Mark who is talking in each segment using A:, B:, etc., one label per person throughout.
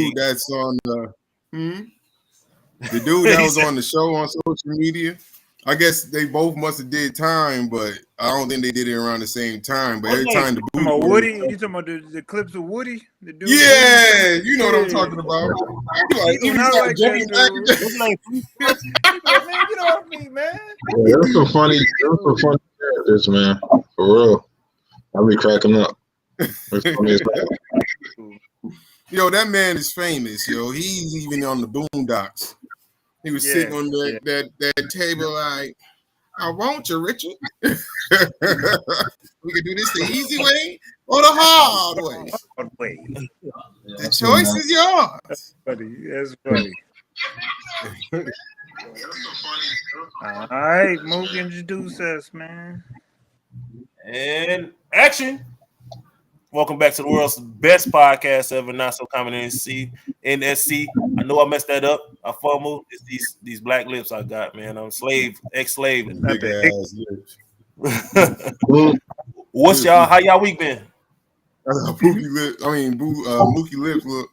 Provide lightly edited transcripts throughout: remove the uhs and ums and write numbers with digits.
A: dude that's on the dude that was on the show on social media. I guess they both must have did time, but I don't think they did it around the same time. But every time the
B: you talking about Woody, you talking about the clips of Woody? The dude
A: yeah, you know what I'm talking about. Like,
B: he not like that, dude. Man, get off me, man.
C: Yeah, there's some funny characters, man. For real. I'll be cracking up.
A: Yo, that man is famous, yo. He's even on the Boondocks. He was sitting on that table like, I want you, Richard. We can do this the easy way or the hard way. The choice is yours.
B: That's funny. All right, Mook, introduce us, man.
D: And action. Welcome back to the world's best podcast ever, Not So Common NSC. I know I messed that up. I fumbled. It's these black lips I got, man. I'm ex-slave.
A: Big ass lips.
D: What's y'all? How y'all week been?
A: That's how Mookie lips look.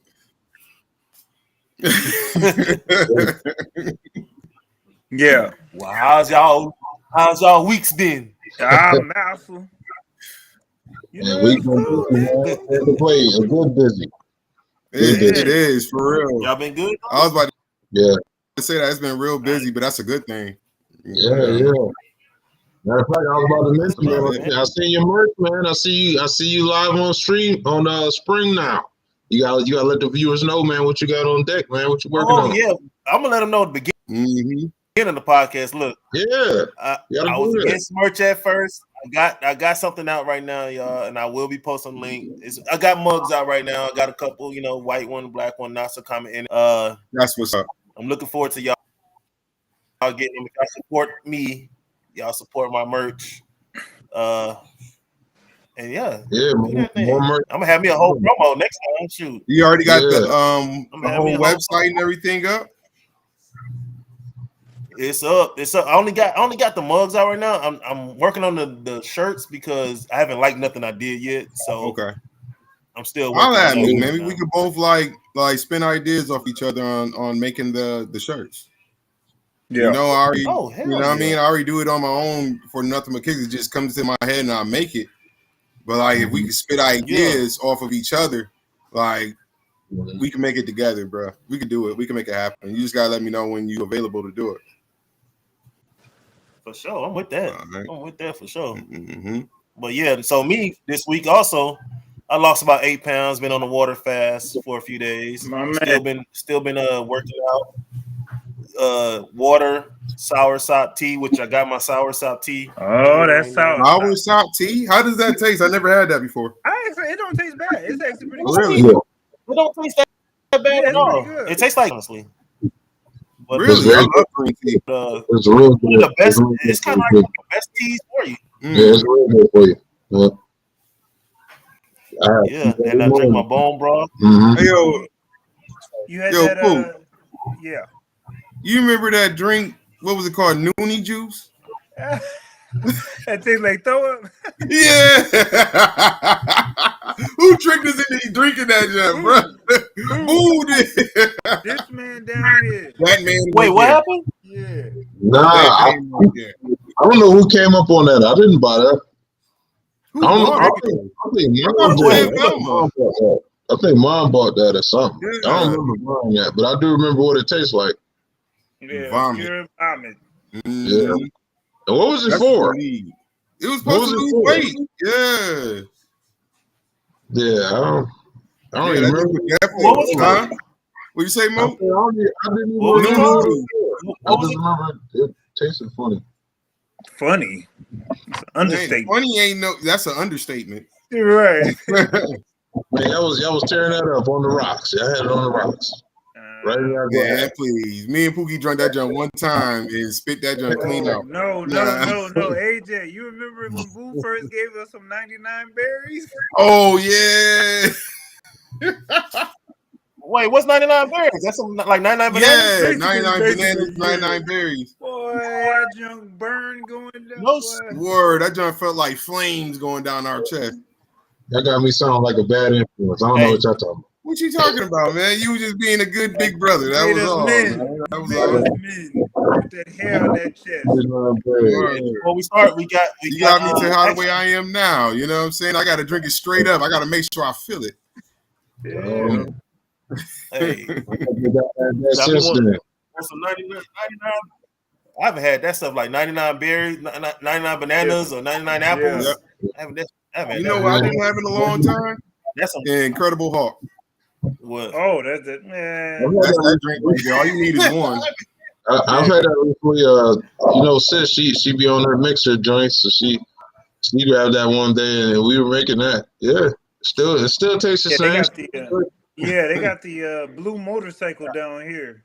B: Yeah.
D: Well, how's y'all weeks been?
B: Mouthful.
C: We've been a good busy.
A: It is for real.
D: Y'all been good?
A: I was about
C: to
A: say that it's been real busy, but that's a good thing.
C: Yeah. Matter of fact, I was about to mention, man. I seen your merch, man. I see you live on stream on Spring now. You gotta let the viewers know, man, what you got on deck, man. What you working on?
D: Yeah, I'm gonna let them know at the beginning of the podcast. Look, I was against merch at first. I got something out right now, y'all, and I will be posting a link. I got mugs out right now. I got a couple, white one, black one, not so common. And
A: that's what's up.
D: I'm looking forward to y'all getting them. If y'all support me, y'all support my merch. And
C: more merch.
D: I'm gonna have me a whole promo next time. Shoot,
A: you already got the whole website and everything up.
D: It's up. I only got the mugs out right now. I'm working on the shirts because I haven't liked nothing I did yet. So
A: okay,
D: I'm still
A: working on it. Maybe we could both like spin ideas off each other on making the shirts. Yeah. I already I mean? I already do it on my own for nothing but kicks. It just comes to my head and I make it. But like if we could spit ideas off of each other, like we can make it together, bro. We can do it. We can make it happen. You just gotta let me know when you're available to do it.
D: For sure, I'm with that. Right. I'm with that for sure. But yeah, so me this week also, I lost about 8 pounds. Been on the water fast for a few days. Still been working out. Water, soursop tea, which I got my soursop tea.
B: Oh, that's
A: soursop tea. How does that taste? I never had that before.
B: It don't taste bad. It's actually pretty good.
A: Really?
D: It don't taste that bad at all. It tastes like honestly.
A: But really, I love green tea.
C: It's real good.
D: The best. It's kind of like the best teas for you.
C: Yeah, it's real good for you.
D: And I drink my bone broth.
A: Hey, yo,
B: you had that. Yeah.
A: You remember that drink? What was it called? Noonie juice.
B: That tastes like throw up.
A: Yeah. Who tricked us into drinking that jam, bro? Who did?
B: This man down here.
A: That man.
D: Wait, what happened?
B: Yeah.
C: Nah, I don't know who came up on that. I didn't buy that. I think Mom bought that or something. Yeah. I don't remember buying that, but I do remember what it tastes like.
B: Yeah, vomit.
C: Yeah. And what was it for?
A: It was supposed to lose weight. Yeah.
C: Yeah, I don't even remember.
A: What was it? What you say, Mo?
C: I didn't even remember. I just remember it tasted funny.
B: Funny? It's an understatement.
A: Funny ain't that's an understatement.
B: You're right.
C: Man, y'all was tearing that up on the rocks. I had it on the rocks. Right now,
A: yeah, please. Me and Pookie drank that junk one time and spit that junk clean out.
B: No. AJ, you remember when Boo first gave us some 99 berries?
A: Oh, yeah.
D: Wait, what's 99 berries? That's some, like 99 bananas?
A: Yeah, 99 bananas, 99 berries.
B: Boy, that junk burn going down.
A: Word, that junk felt like flames going down our chest.
C: That got me sounding like a bad influence. I don't know what y'all talking about.
A: What you talking about, man? You was just being a good big brother. That was all. That was all.
B: With that hair on that chest.
D: Before we start, we got
A: me to how the way I am now. You know what I'm saying? I got to drink it straight up. I got to make sure I feel it.
B: Yeah.
D: Hey. Some 99. I haven't had that stuff like 99 berries, 99 bananas, or 99 apples.
A: Yeah.
D: I haven't
A: you know what I didn't have in a long time?
D: That's an
A: Incredible Hulk.
D: What?
B: Oh, that's it, man.
A: That's that drink right there. All you need is one.
C: I've had that recently. Sis, she be on her mixer joints, so she grabbed that one day, and we were making that. Yeah, it still tastes the same.
B: They got the blue motorcycle down here.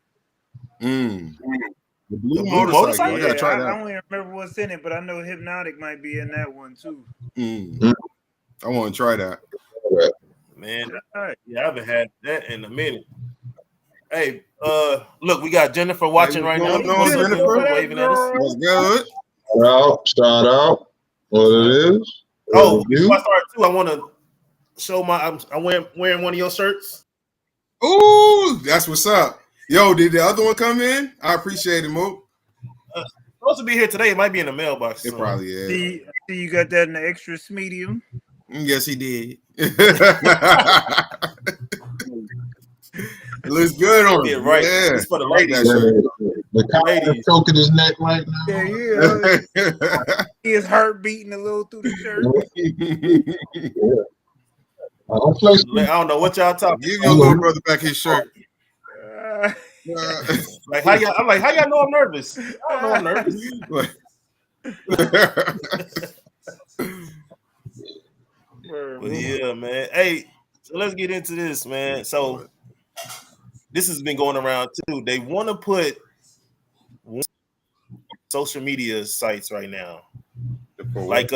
A: The blue motorcycle. I gotta try that.
B: I don't even remember what's in it, but I know Hypnotic might be in that one too.
A: I want to try that.
D: Man, yeah, I haven't had that in a minute. Hey, look, we got Jennifer watching right now.
A: Jennifer, waving at us. What's good?
C: Shout out. What it is?
D: Oh, before I start too, I want to show I'm wearing one of your shirts.
A: Ooh, that's what's up. Yo, did the other one come in? I appreciate it, Mook.
D: Supposed to be here today. It might be in the mailbox.
A: It probably is.
B: See, you got that in the extra medium?
A: Yes, he did. It looks good on him.
D: Right.
A: Yeah.
D: It's for the ladies.
C: The collar choking his neck right now.
B: Yeah. His heart beating a little through the shirt.
D: I don't know what y'all talking.
A: Give your little brother back his shirt.
D: Like how y'all? I'm like, how y'all know I'm nervous? I don't know I'm nervous. But yeah, man. Hey, so let's get into this, man. So this has been going around too. They want to put social media sites right now, like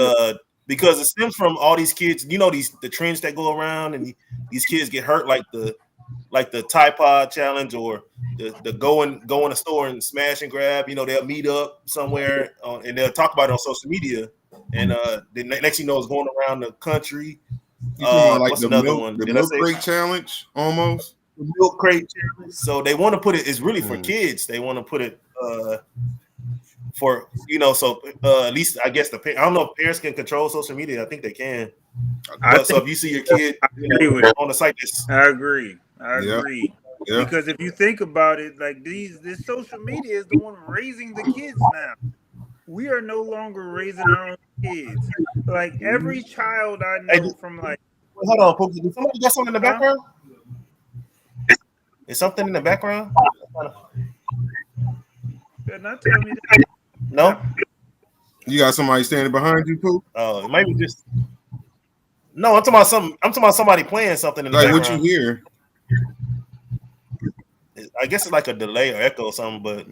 D: because it stems from all these kids. You know the trends that go around, and these kids get hurt, like the Tide Pod challenge or the go in a store and smash and grab. You know, they'll meet up somewhere and they'll talk about it on social media. And the next thing you know, it's going around the country.
A: Like the milk crate challenge, almost.
D: The milk crate challenge. So they want to put it. It's really for kids. They want to put it for so at least I guess I don't know if parents can control social media. I think they can. So if you see your kid on the site,
B: I agree. Yeah. Because if you think about it, like this social media is the one raising the kids now. We are no longer raising our own kids. Like every child I know from like.
D: Hold on, Pookie. Did somebody got something in the background? Is something in the background?
B: They're not telling me that.
D: No.
A: You got somebody standing behind you, Pook?
D: Oh, it might be just. No, I'm talking about somebody playing something in the background.
A: Like what you hear?
D: I guess it's like a delay or echo or something, but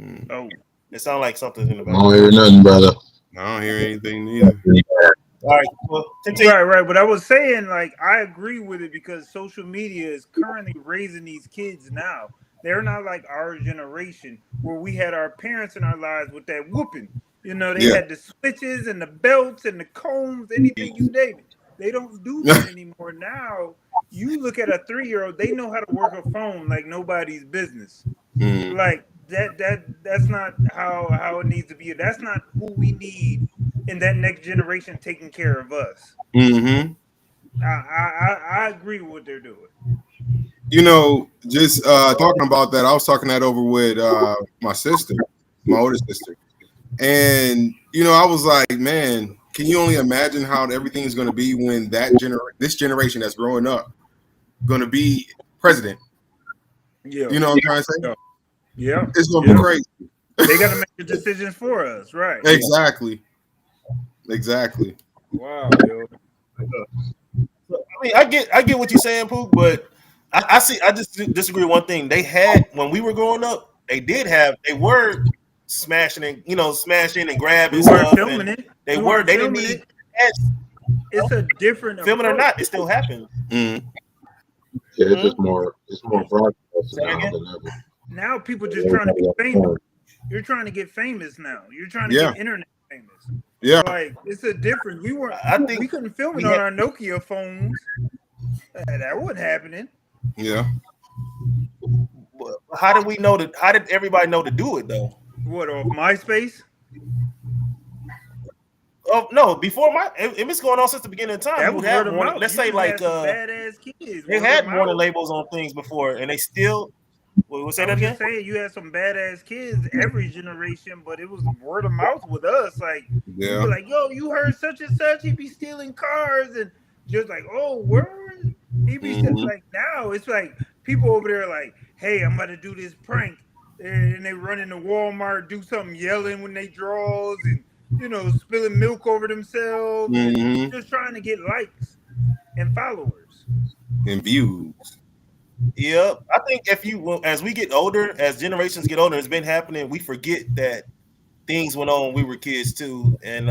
D: it sounds like something's in the background.
C: I don't hear nothing, brother.
A: I don't hear anything either.
D: All right, well,
B: right. But I was saying, like, I agree with it because social media is currently raising these kids now. They're not like our generation where we had our parents in our lives with that whooping. You know, they had the switches and the belts and the combs, anything you name it. They don't do that anymore. Now, you look at a 3-year-old, they know how to work a phone like nobody's business. Like that's not how it needs to be. That's not who we need in that next generation taking care of us. I agree with what they're doing.
A: You know, just talking about that, I was talking that over with my sister, my older sister. And, you know, I was like, man, can you only imagine how everything is going to be when this generation that's growing up going to be president? Yeah. You know what I'm trying to say?
B: Yeah.
A: It's going to be crazy.
B: They got to make the decisions for us, right?
A: Exactly.
B: Wow, yo.
D: I mean, I get what you're saying, Pook, but I just disagree with one thing. They had, when we were growing up, they were smashing and grabbing stuff.
B: Filming it.
D: They didn't need.
B: It's a different
D: filming or not, it still happens.
C: Yeah, it's just more. It's more broadcast now than ever.
B: Now people just trying to be famous. You're trying to get famous now. You're trying to get internet famous.
A: Yeah,
B: like it's a different. We couldn't film it on our Nokia phones. That wasn't happening.
A: Yeah.
D: How did we know that? How did everybody know to do it though?
B: What, off MySpace?
D: Oh no! Before it's going on since the beginning of time.
B: That was
D: have
B: word of
D: warning,
B: mouth.
D: let's
B: You
D: say like
B: badass kids.
D: They had warning labels on things before, and they still. We'll say that again.
B: Saying you had some badass kids every generation, but it was word of mouth with us. Like, you were like, yo, you heard such and such, he be stealing cars, and just like, oh, word, he be like. Now it's like people over there like, hey, I'm about to do this prank, and they run into Walmart, do something, yelling when they draws, and spilling milk over themselves, and just trying to get likes and followers
A: and views.
D: Yep, I think as we get older, as generations get older, it's been happening. We forget that things went on when we were kids too, and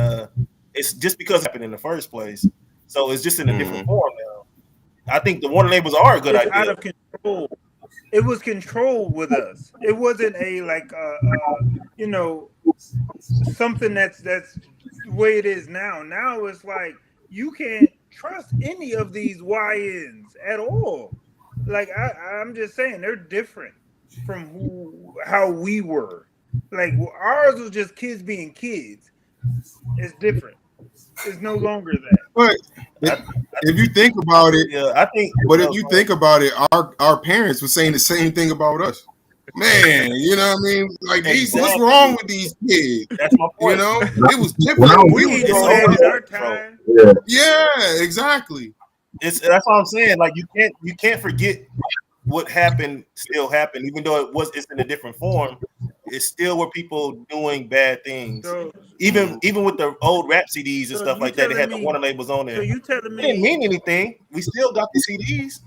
D: it's just because it happened in the first place. So it's just in a different form now. I think the warning labels are a good idea.
B: Out of control. It was controlled with us. It wasn't a something that's the way it is now. Now it's like you can't trust any of these YNs at all. Like I'm just saying, they're different from how we were. Like ours was just kids being kids. It's different. It's no longer that.
A: But if you think about it,
D: I think.
A: But if you think about it, our parents were saying the same thing about us. Man, you know what I mean? Like, what's wrong with these kids?
D: That's my point.
A: It was different. We were
B: in our time.
A: Yeah, exactly.
D: That's what I'm saying. Like you can't forget what happened. Still happened, even though it's in a different form. It's still were people doing bad things. So, even with the old rap CDs and stuff like that, they had the warning labels on there.
B: So you telling me
D: it didn't mean anything? We still got the CDs.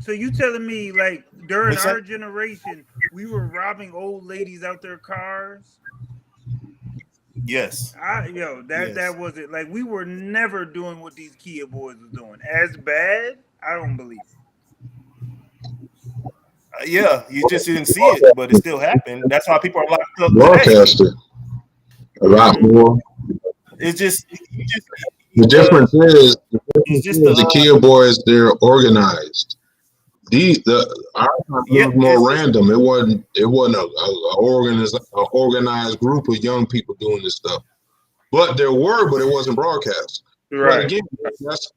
B: So you telling me like during our generation, we were robbing old ladies out their cars?
D: Yes.
B: That wasn't like we were never doing what these Kia boys was doing. As bad, I don't believe it.
D: Yeah, you just didn't see it, but it still happened. That's why people are locked up.
C: Broadcasted a lot more.
D: It's just
C: the difference is the Kia boys, they're organized. Our was more random. It wasn't an organized group of young people doing this stuff. But there were, but it wasn't broadcast.
B: Right.
C: But again, that's.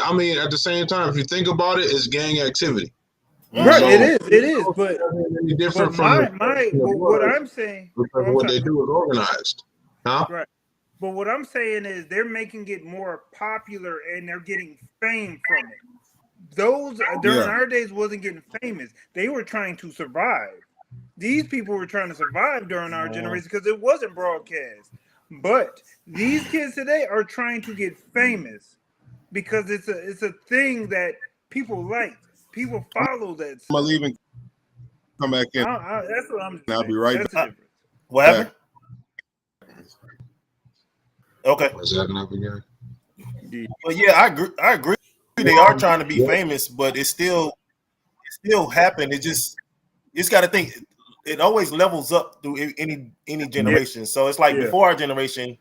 C: I mean, at the same time, if you think about it, it's gang activity.
B: Right, so, it is. But
C: different
B: what I'm saying,
C: what they do is organized, huh?
B: Right. But what I'm saying is they're making it more popular and they're getting fame from it. Those during our days wasn't getting famous. They were trying to survive. These people were trying to survive during our generation because it wasn't broadcast. But these kids today are trying to get famous because it's a thing that people like. People follow that.
A: I'm gonna leave and come back in.
B: That's what I'm saying.
A: I'll be right back.
D: What happened? Okay.
C: What's that up again?
D: But yeah, I agree. They are trying to be famous, but it still happened. It's got to think. It always levels up through any generation. Yeah. So it's like before our generation,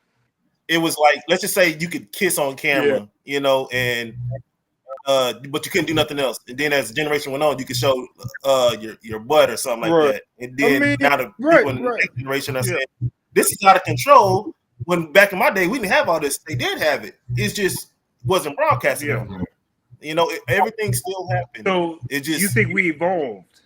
D: it was like, let's just say you could kiss on camera, and but you couldn't do nothing else. And then as the generation went on, you could show your butt or something like that. And then now the people in the next generation are saying this is out of control. When back in my day, we didn't have all this. They did have it. It just wasn't broadcasted. Yeah. Everything still happened.
B: So you think we evolved?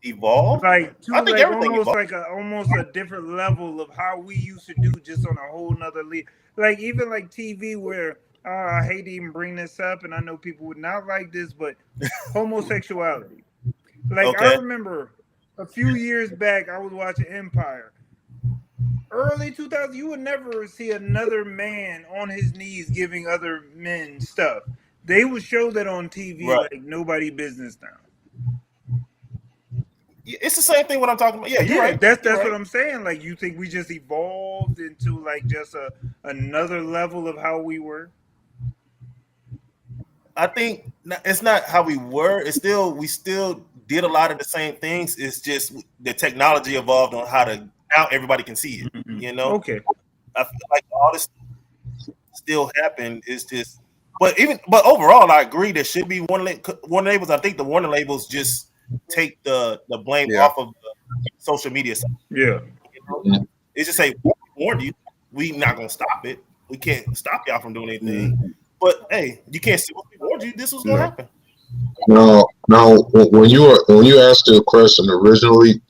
D: Evolved?
B: I think everything evolved. Almost a different level of how we used to do, just on a whole nother league. Like even like TV, where I hate to even bring this up, and I know people would not like this, but homosexuality. Like I remember a few years back, I was watching Empire. Early 2000, you would never see another man on his knees giving other men stuff. They would show that on TV like nobody business now.
D: It's the same thing what I'm talking about. Yeah, you're right.
B: That's what I'm saying. Like, you think we just evolved into like just another level of how we were?
D: I think it's not how we were. We still did a lot of the same things. It's just the technology evolved on how to. Now everybody can see it,
B: Okay.
D: I feel like all this still happened. It's just But overall, I agree. There should be warning labels. I think the warning labels just take the blame off of the social media side.
B: Yeah,
D: it's just say we warned you. We not gonna stop it. We can't stop y'all from doing anything. But hey, you can't say we warned you. This was gonna happen.
C: No. When you asked the question originally,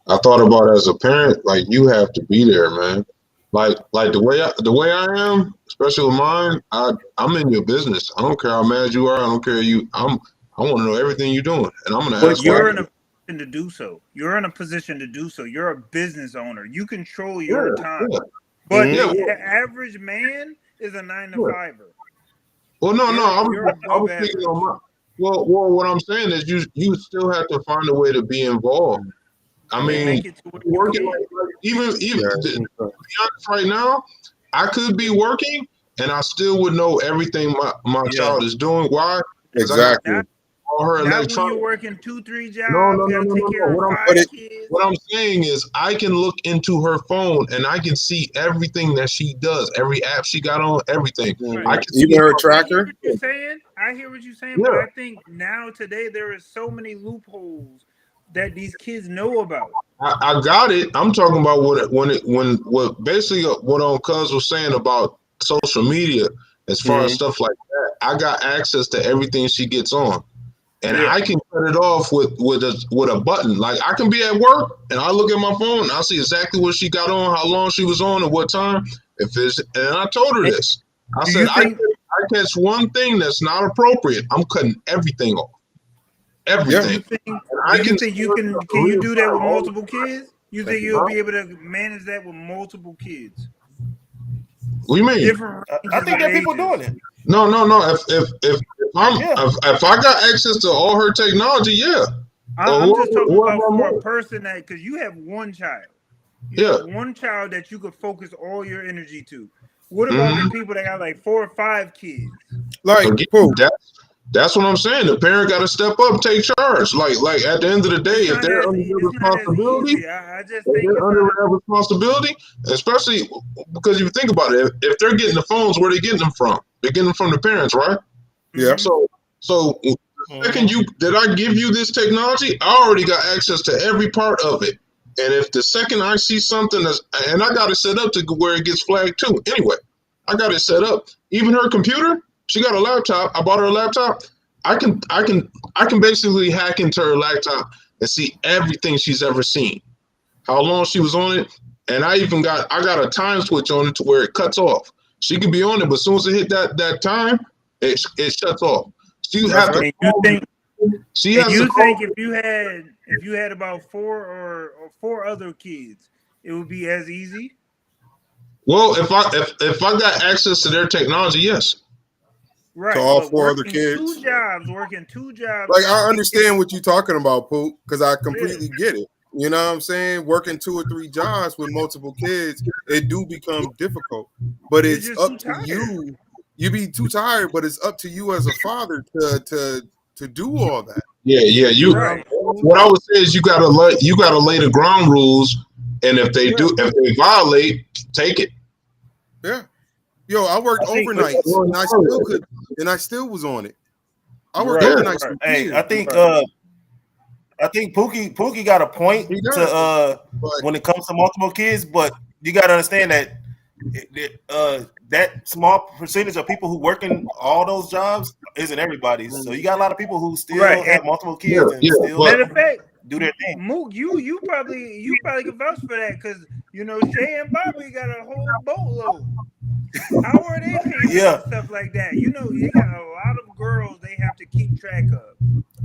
C: I thought about it as a parent. Like you have to be there, man. Like the way I am, especially with mine, I'm in your business. I don't care how mad you are. I don't care I want to know everything you're doing, and I'm gonna ask.
B: You're in a position to do so. You're in a position to do so. You're a business owner. You control your time. Yeah. But the average man is a 9-to-5er.
C: Well, no. I was thinking on my. Well, what I'm saying is you still have to find a way to be involved. I mean, working even to be honest, right now, I could be working and I still would know everything my child is doing. Why?
A: Exactly.
C: All her
B: electronics. When you're working 2-3 jobs, no.
C: What I'm saying is, I can look into her phone and I can see everything that she does, every app she got on, everything.
A: Right. I can see her tracker.
B: I hear what you're saying, but I think today there is so many loopholes that these kids know about.
C: I got it. I'm talking about what basically what Cuz was saying about social media as far as stuff like that. I got access to everything she gets on, and I can cut it off with a button. Like I can be at work and I look at my phone and I see exactly what she got on, how long she was on, and what time. And I told her this. I said I catch one thing that's not appropriate, I'm cutting everything off. Everything.
B: Can you do that with multiple kids? You think you'll be able to manage that with multiple kids?
C: What do you mean?
D: I think there are people doing it.
C: No. If I got access to all her technology,
B: I'm just talking about for a person that, because you have one child. You have one child that you could focus all your energy to. What about the people that got like 4 or 5 kids?
C: That's what I'm saying. The parent got to step up, take charge. Like at the end of the day, if they're under their responsibility, especially because you think about it, if they're getting the phones, where are they getting them from? They're getting them from the parents, right?
A: Yeah.
C: So the second did I give you this technology, I already got access to every part of it. And if the second I see something and I got it set up to where it gets flagged too. Anyway, I got it set up. Even her computer. She got a laptop. I bought her a laptop. I can basically hack into her laptop and see everything she's ever seen, how long she was on it, and I got a time switch on it to where it cuts off. She could be on it, but as soon as it hit that time, it shuts off. So you have to.
B: Think if you had about 4 other kids, it would be as easy?
C: Well, if I got access to their technology, yes.
B: Right.
A: To all 4 other kids.
B: Working 2 jobs.
A: Like I understand what you're talking about, Poop, because I completely get it. You know what I'm saying? Working 2 or 3 jobs with multiple kids, it do become difficult. But it's up to you. You be too tired, but it's up to you as a father to do all that.
C: Yeah. What I would say is you gotta lay the ground rules, and if they violate, take it.
A: Yeah. Yo, I worked overnight, and I still was on it. I worked overnight.
D: Right. Hey, I think Pookie got a point when it comes to multiple kids, but you got to understand that that small percentage of people who work in all those jobs isn't everybody's. So you got a lot of people who still have multiple kids and still
B: matter of fact,
D: do their thing.
B: Mook, you probably can vouch for that because Shay and Bobby got a whole boatload. How are they paying stuff like that? They got a lot of girls they have to keep track of.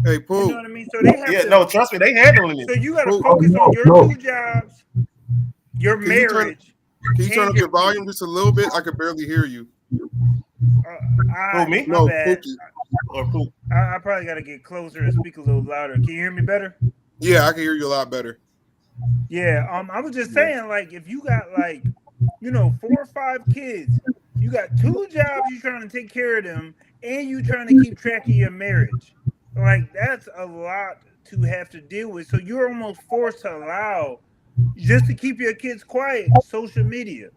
A: Hey, Pooh.
B: You know what I mean? So they have to.
D: No, trust me, they handling it.
B: So you got to focus on your 2 jobs, your marriage.
A: Can you turn up your volume just a little bit? I can barely hear you.
D: Me?
A: No, Pookie.
D: Or Poop.
B: I probably got to get closer and speak a little louder. Can you hear me better?
A: Yeah, I can hear you a lot better.
B: Yeah. I was just saying, like, if you got 4 or 5 kids, you got 2 jobs, you trying to take care of them, and you trying to keep track of your marriage. Like, that's a lot to have to deal with. So you're almost forced to allow, just to keep your kids quiet, social media.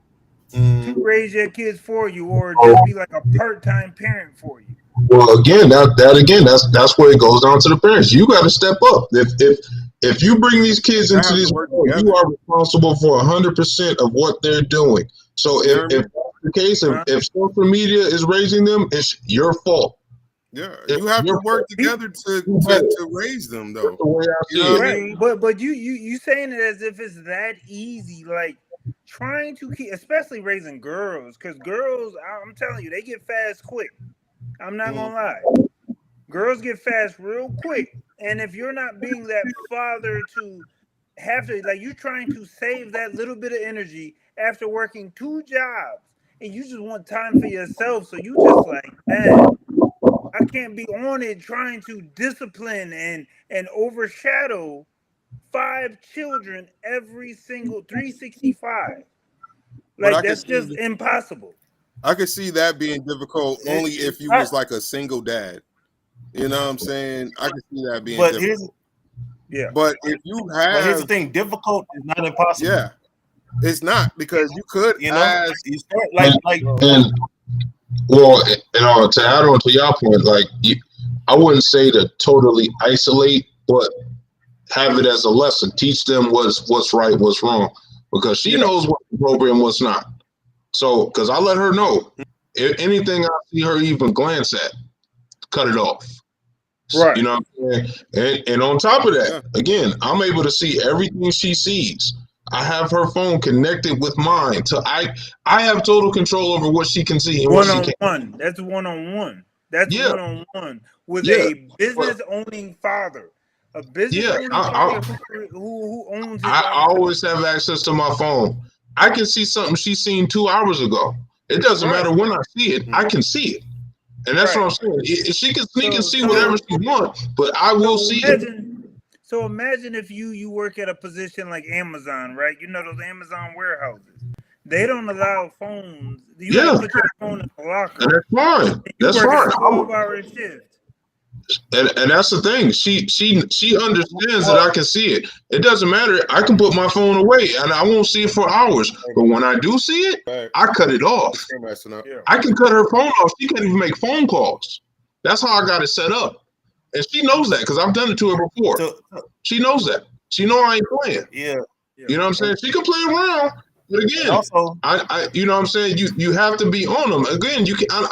B: to raise your kids for you, or just be like a part-time parent for you?
C: Well, again, that's where it goes down to the parents. You got to step up. If you bring these kids into this world, you are responsible for 100% of what they're doing. So if that's the case, if social media is raising them, it's your fault.
A: Yeah, you have to work together to raise them, though. The way I see
B: it. Right. But you saying it as if it's that easy, like trying to keep, especially raising girls, because girls, I'm telling you, they get fast quick. I'm not gonna lie. Girls get fast real quick. And if you're not being that father to have to, like, you're trying to save that little bit of energy after working 2 jobs, and you just want time for yourself. So you just like, man, I can't be on it trying to discipline and overshadow 5 children every single 365. Like, that's just impossible.
A: I could see that being difficult only if you was like a single dad. You know what I'm saying? I could see that being difficult. But if you have,
D: but here's the thing: difficult is not impossible.
A: Yeah, it's not, because you could,
D: you start
C: to add on to your point, like I wouldn't say to totally isolate, but have it as a lesson. Teach them what's right, what's wrong, because she knows what's appropriate and what's not. So, because I let her know, if anything I see her even glance at, cut it off.
B: Right.
C: You know what I'm saying? And on top of that, again, I'm able to see everything she sees. I have her phone connected with mine. I have total control over what she can see and what she can't.
B: One-on-one. That's one-on-one. That's one-on-one with a business-owning father. A business-owning father who owns his
C: I always have access to my phone. I can see something she's seen 2 hours ago. It doesn't matter when I see it. I can see it. And that's what I'm saying. She can sneak and see whatever she wants, but I will see it.
B: So imagine if you work at a position like Amazon, right? You know those Amazon warehouses. They don't allow phones. You gotta put your phone in the locker.
C: And that's fine. That's fine.
B: 12-hour shift.
C: And that's the thing. She understands that I can see it. It doesn't matter. I can put my phone away and I won't see it for hours. But when I do see it, I cut it off. I can cut her phone off. She can't even make phone calls. That's how I got it set up. And she knows that because I've done it to her before. She knows that. She know I ain't playing.
D: Yeah.
C: You know what I'm saying? She can play around. But again, also, I you know what I'm saying? You have to be on them. Again, you can and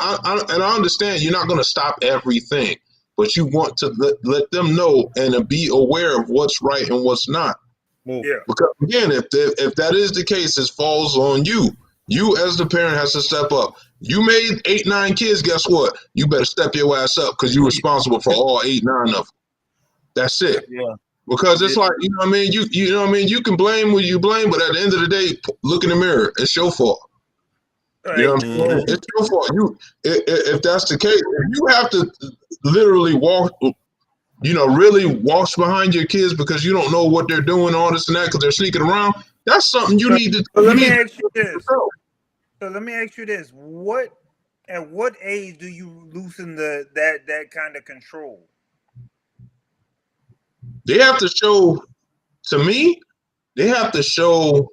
C: I understand you're not going to stop everything. But you want to let them know and be aware of what's right and what's not.
B: Yeah.
C: Because again, if that is the case, it falls on you. You as the parent has to step up. You made 8, 9 kids. Guess what? You better step your ass up because you're responsible for all 8, 9 of them. That's it.
D: Yeah.
C: Because it's like, you know what I mean. You know what I mean. You can blame what you blame, but at the end of the day, look in the mirror. It's your fault. You know what I'm saying? It's your fault. If that's the case, if you have to literally walk, really walk behind your kids because you don't know what they're doing, all this and that, because they're sneaking around, that's something you need to.
B: Let me ask you this. So let me ask you this: at what age do you loosen that kind of control?
C: They have to show. To me, they have to show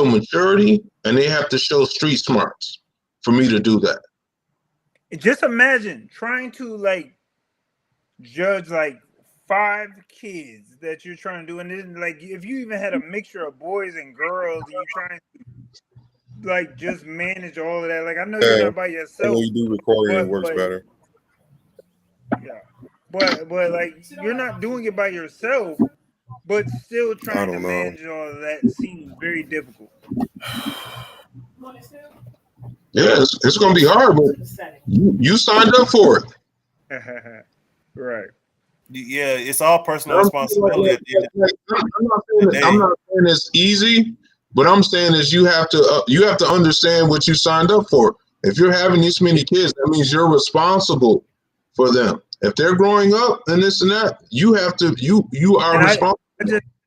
C: maturity and they have to show street smarts for me to do that.
B: Just imagine trying to judge 5 kids that you're trying to do, and then if you even had a mixture of boys and girls, and you're trying to just manage all of that. I know you're not by yourself.
A: I know you do recording, it works better.
B: Yeah, but you're not doing it by yourself. But still trying to manage all of that seems very difficult.
C: Yeah, it's going to be hard, but you signed up for it.
B: Right.
D: Yeah, it's all personal responsibility.
C: I'm not saying it's easy, but I'm saying is you have to understand what you signed up for. If you're having this many kids, that means you're responsible for them. If they're growing up and this and that, you are responsible.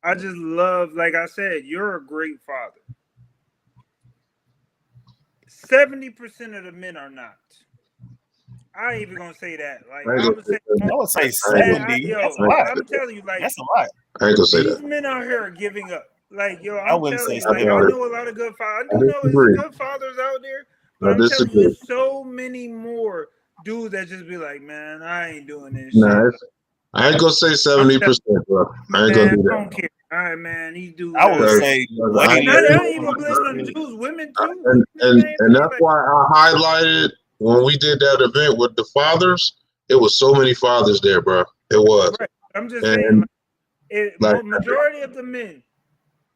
B: I just love, like I said, you're a great father. 70% of the men are not. I ain't even gonna say that.
D: I would say 70.
B: I'm telling you,
D: that's a lot.
C: I ain't gonna say
B: these
C: that.
B: men out here are giving up. Like, yo, I'm telling you, like, I know a lot of good fathers. I do know there's good fathers out there, but I'm telling you, there's so many more dudes that just be like, man, I ain't doing this shit.
C: I ain't gonna say 70%, bro. I ain't gonna do that.
B: I don't care. All right, man. These dudes.
D: I would say
B: I don't even blame them dudes, women too.
C: And that's why I highlighted when we did that event with the fathers. It was so many fathers there, bro. It was.
B: Right. I'm just saying, majority of the men.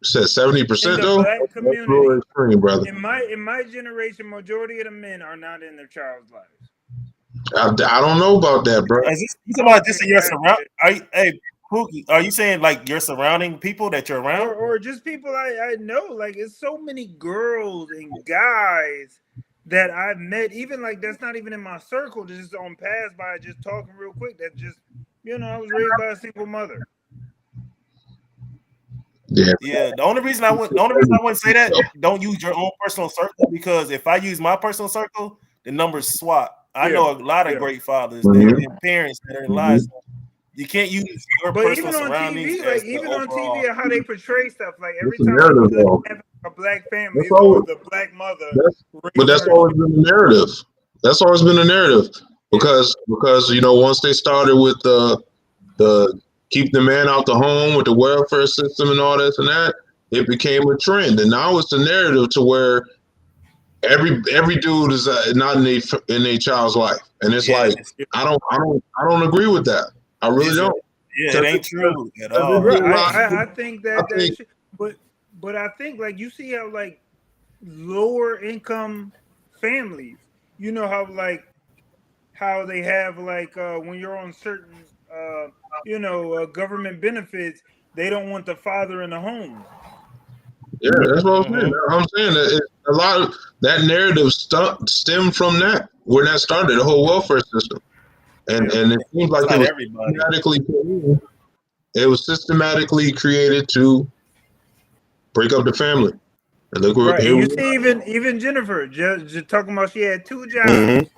C: Said 70% though.
B: Black community,
C: extreme, brother.
B: In my generation, majority of the men are not in their child's lives.
C: I don't know about that, bro.
D: You talking about this in your surround? Hey, Pookie, are you saying like your surrounding people that you're around,
B: or just people I know? Like, it's so many girls and guys that I've met, even like that's not even in my circle, just on pass by, just talking real quick. That just, I was raised by a single mother.
D: Yeah. The only reason I wouldn't say that, don't use your own personal circle, because if I use my personal circle, the numbers swap. I know a lot of great fathers and parents that are in lives. You can't use your personal surroundings.
B: But even on TV, how they portray stuff, like every time you have a black family or the black mother.
C: But that's always been the narrative. That's always been the narrative, because once they started with the keep the man out the home with the welfare system and all this and that, it became a trend, and now it's the narrative to where every dude is not in a child's life, and it's like I don't agree with that. I really don't.
D: Yeah, it ain't true at all.
B: I think that but I think, like, you see how, like, lower income families, how they have, like, when you're on certain government benefits, they don't want the father in the home.
C: Yeah, that's what I'm saying. I'm saying that a lot of that narrative stemmed from that, where that started, the whole welfare system. And it seems like it was systematically created to break up the family. And look where
B: you see, even Jennifer just talking about she had 2 jobs.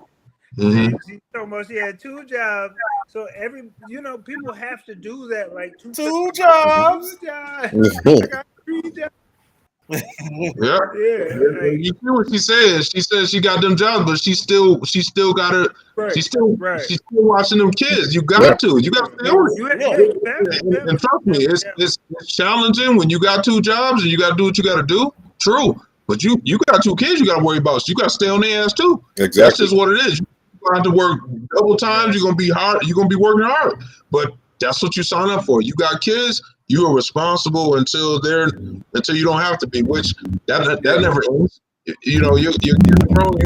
B: She's talking about she had 2 jobs. So people have to do that, like
D: 2 jobs.
B: 2 jobs. I got 3 jobs.
C: Yeah. You see what she says? She says she got them jobs, but she still got her. Right. She's still watching them kids. You got to stay on it. And trust me, it's challenging when you got 2 jobs and you got to do what you got to do. True, but you got 2 kids you got to worry about. So you got to stay on their ass too. Exactly. That's just what it is. You're going to have to work double times. You're going to be hard. You're going to be working hard, but that's what you sign up for. You got kids. You are responsible until you don't have to be, which that never ends. You're grown.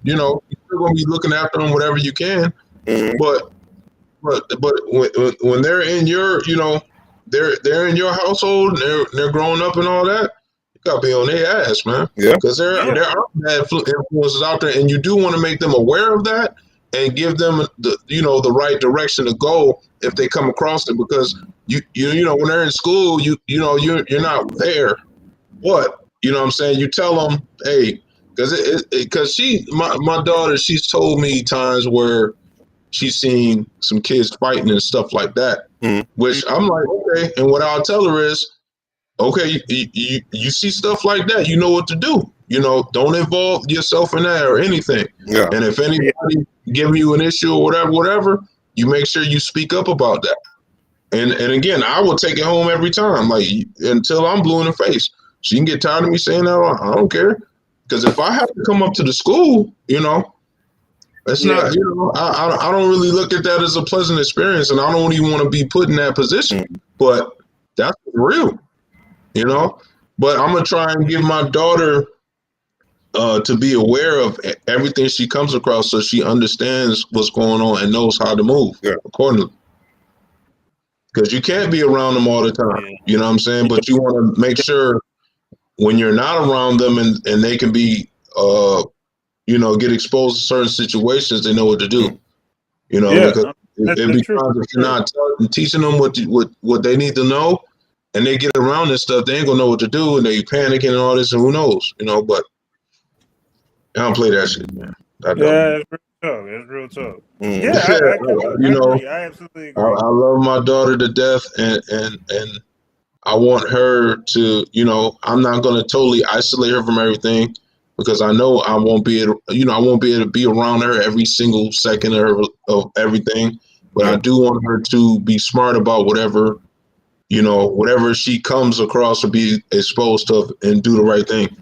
C: You're still gonna be looking after them whatever you can. But when they're in your they're in your household, and they're growing up and all that, you gotta be on their ass, man. Yeah. Because there are bad influences out there, and you do want to make them aware of that and give them the right direction to go if they come across it, because you when they're in school, you're not there. But you know what I'm saying, you tell them, hey, because my daughter, she's told me times where she's seen some kids fighting and stuff like that, which I'm like, okay. And what I'll tell her is, okay, you see stuff like that, you know what to do. Don't involve yourself in that or anything. Yeah. And if anybody give you an issue or whatever, you make sure you speak up about that. And again, I will take it home every time, like, until I'm blue in the face. She can get tired of me saying that. I don't care. Because if I have to come up to the school, it's not, I don't really look at that as a pleasant experience, and I don't even want to be put in that position. But that's real, But I'm going to try and give my daughter to be aware of everything she comes across, so she understands what's going on and knows how to move accordingly. Because you can't be around them all the time, you know what I'm saying? But you want to make sure when you're not around them and they can be, get exposed to certain situations, they know what to do, because it becomes, if you're not teaching them what they need to know, and they get around this stuff, they ain't gonna know what to do, and they panicking and all this, and who knows, but I don't play that shit, man.
B: It's real tough. Yeah, I absolutely agree.
C: I love my daughter to death, and I want her to, you know, I'm not going to totally isolate her from everything because I know I won't be able, you know, I won't be able to be around her every single second of everything. But I do want her to be smart about whatever, you know, whatever she comes across or be exposed to and do the right thing.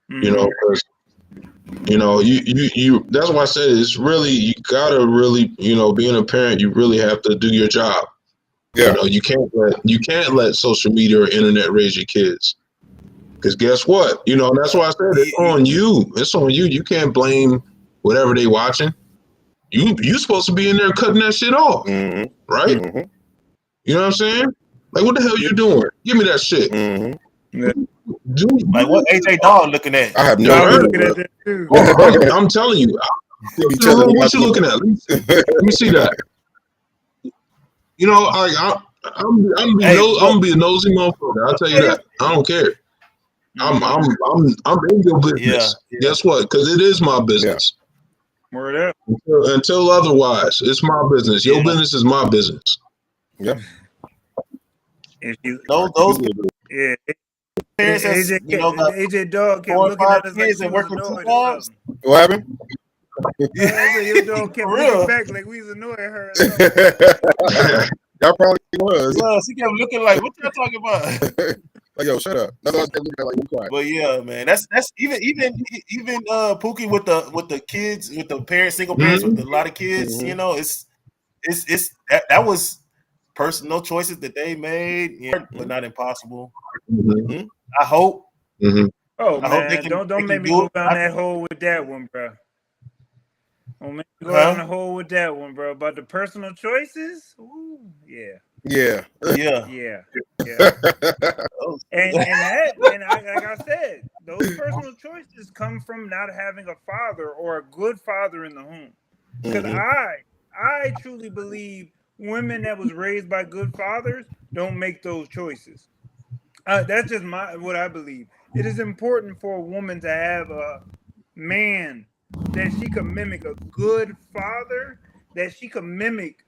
C: You know, because, you know, you that's why I said it's really, you gotta really, you know, being a parent, you really have to do your job. Yeah. You know, you can't let social media or internet raise your kids. Because guess what? You know, that's why I said it's on you. It's on you. You can't blame whatever they watching. You supposed to be in there cutting that shit off, right? Mm-hmm. You know what I'm saying? Like, what the hell are you doing? Give me that shit.
D: Yeah. Like, what AJ Dog looking at?
A: I have no idea. Looking at that too.
C: I'm telling you. What you looking at? Let me see that. You know, I'm be a nosy motherfucker. I'll tell you that. I don't care. I'm in your business. Yeah. Guess what? Because it is my business.
B: Word up.
C: Until otherwise, it's my business. Your business is my business.
A: Yeah.
B: If you
D: those
B: parents, AJ Dog kept looking at us like
D: and working 2
A: jobs. What happened?
B: Your dog kept looking back like we was annoying her.
A: Y'all probably was.
D: Yeah, she kept looking like, what y'all talking about?
A: Like, yo, shut up. That's what I was looking at, like, you quiet.
D: But yeah, man, that's even Pookie with the kids, with the parents, single parents with a lot of kids. You know, it's that was personal choices that they made, but not impossible. I hope.
B: Oh man, don't make me go down that hole with that one, bro. Don't make me go down the hole with that one, bro. About the personal choices, ooh, yeah. And like I said, those personal choices come from not having a father or a good father in the home. Because I truly believe women that was raised by good fathers don't make those choices. That's just what I believe. It is important for a woman to have a man that she can mimic, a good father that she can mimic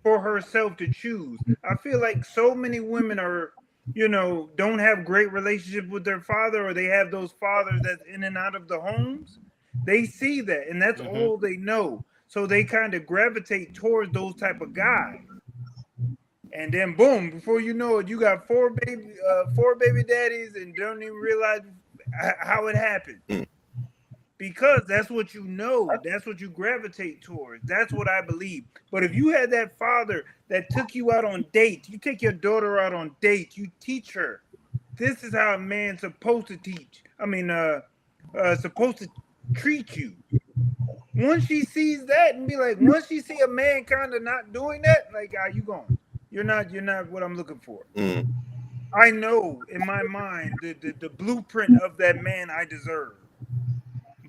B: for herself to choose. I feel like so many women are, don't have great relationships with their father, or they have those fathers that's in and out of the homes. They see that, and that's all they know. So they kind of gravitate towards those type of guys. And then boom, before you know it, you got four baby daddies and don't even realize how it happened. Because that's what you know. That's what you gravitate towards. That's what I believe. But if you had that father that took you out on dates, you take your daughter out on dates, you teach her. This is how a man's supposed to teach. Supposed to treat you. Once she sees that and be like, once she see a man kind of not doing that, like, how you going? You're not what I'm looking for. I know in my mind the blueprint of that man I deserve.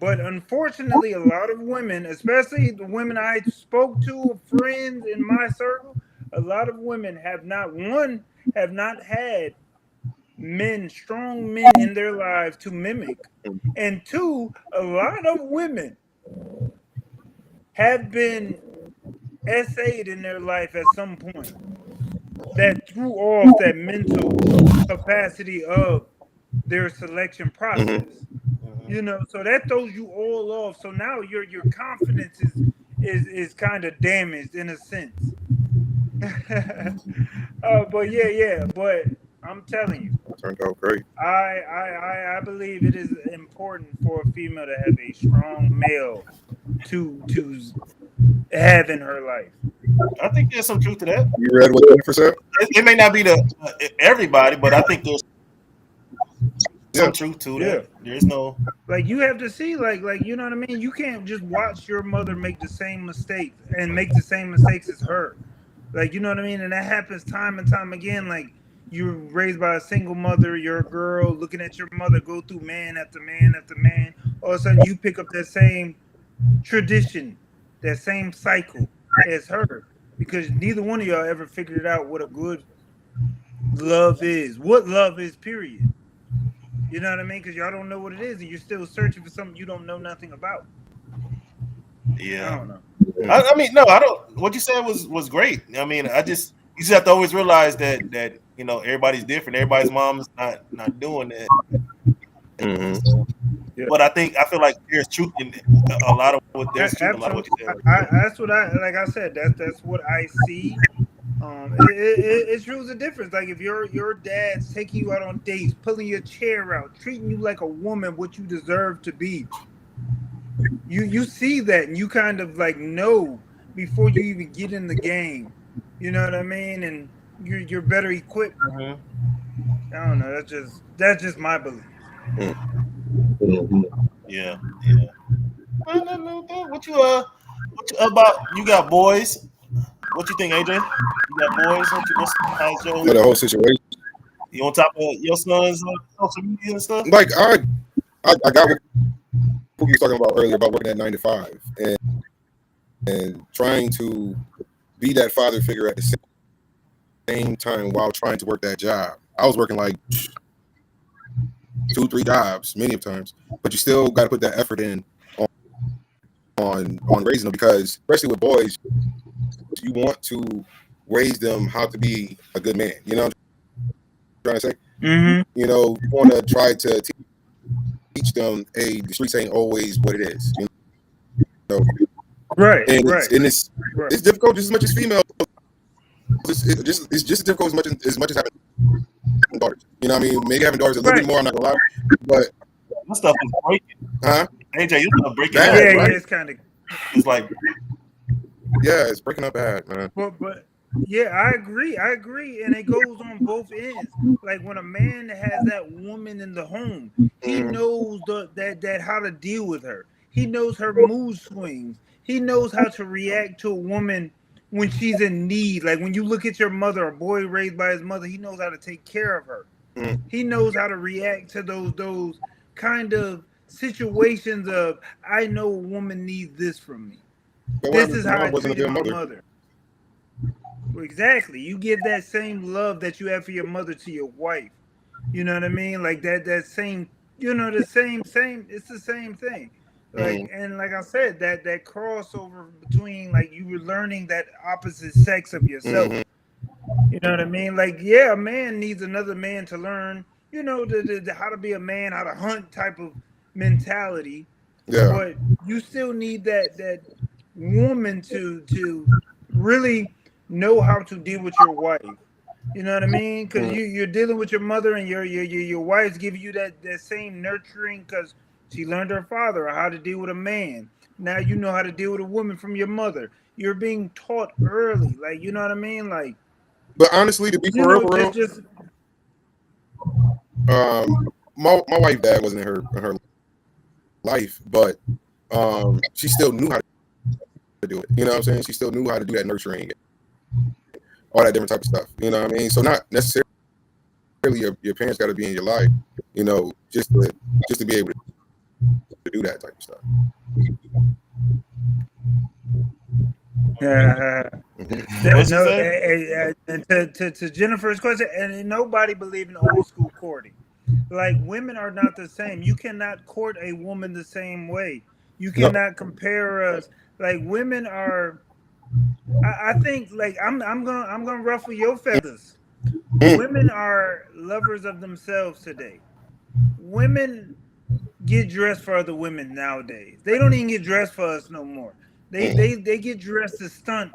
B: But unfortunately, a lot of women, especially the women I spoke to, friends in my circle, a lot of women have not had strong men in their lives to mimic. And two, a lot of women have been essayed in their life at some point that threw off that mental capacity of their selection process. So that throws you all off. So now your confidence is kind of damaged in a sense. But but I'm telling you,
A: it turned out great.
B: I believe it is important for a female to have a strong male to have in her life.
D: I think there's some truth to that.
A: You read what Jennifer said?
D: It may not be everybody, but I think there's some truth to that. There's no,
B: like, you have to see, like you know what I mean. You can't just watch your mother make the same mistakes as her, like, you know what I mean. And that happens time and time again. Like, you're raised by a single mother, you're a girl looking at your mother go through man after man after man. All of a sudden, you pick up that same tradition, that same cycle as her, because neither one of y'all ever figured out what a good love is, what love is, period. You know what I mean? Because y'all don't know what it is, and you're still searching for something you don't know nothing about.
D: Yeah,
B: I don't know.
D: I mean, no, I don't. What you said was great. I mean, you just have to always realize that you know, everybody's different. Everybody's mom is not doing that.
C: Mm-hmm.
D: So, yeah. But I feel like there's truth in a lot of what they're speaking. A lot of what you said.
B: That's what I said. That's what I see. It shows a difference. Like if your dad's taking you out on dates, pulling your chair out, treating you like a woman, what you deserve to be. You see that, and you kind of like know before you even get in the game. You know what I mean? And you're better equipped. Mm-hmm. I don't know. That's just my belief.
C: Mm-hmm.
D: Yeah. What you about? You got boys. What you think, AJ? You got boys? How's your
A: the whole situation?
D: You on top of your son's social media and stuff?
A: Like I got what you were talking about earlier about working at 9 to 5 and trying to be that father figure at the same time while trying to work that job. I was working like 2-3 jobs many of times, but you still got to put that effort in on raising them, because especially with boys, you want to raise them how to be a good man. You know what I'm trying to say?
B: Mm-hmm.
A: You know, you want to try to teach them, hey, the streets ain't always what it is. You know?
B: Right.
A: And
B: right.
A: It's difficult just as much as female. It's just as difficult as much as having daughters. You know what I mean? Maybe having daughters a little bit more, I'm not gonna lie. But
D: that stuff is breaking.
A: Huh?
D: AJ, you stuff breaking
A: bad,
D: up.
B: Yeah,
A: right?
B: It's kind of.
D: It's like.
A: Yeah, it's breaking up bad, man.
B: But yeah, I agree, and it goes on both ends. Like when a man has that woman in the home, he knows that how to deal with her. He knows her mood swings. He knows how to react to a woman when she's in need. Like when you look at your mother, a boy raised by his mother, he knows how to take care of her. He knows how to react to those kind of situations of, I know a woman needs this from me. This is how I treated my mother. Well, exactly. You give that same love that you have for your mother to your wife. You know what I mean? Like that same, the same. It's the same thing. Like and like I said, that crossover between like you were learning that opposite sex of yourself. You know what I mean? Like a man needs another man to learn. The how to be a man, how to hunt type of mentality.
A: Yeah.
B: But you still need that woman to really know how to deal with your wife. You know what I mean? Because you're dealing with your mother, and your wife's giving you that same nurturing because she learned her father how to deal with a man. Now you know how to deal with a woman from your mother. You're being taught early, like you know what I mean, like.
A: But honestly, to be for real, my wife's dad wasn't in her life, but she still knew how to do it. You know what I'm saying? She still knew how to do that nurturing, all that different type of stuff. You know what I mean? So not necessarily your parents got to be in your life, just to be able to do that type of stuff.
B: To Jennifer's question, and nobody believe in old school courting. Like women are not the same. You cannot court a woman the same way. You cannot compare us. Like women are. I think like I'm gonna ruffle your feathers. Women are lovers of themselves today. Women get dressed for other women nowadays. They don't even get dressed for us no more. They get dressed to stunt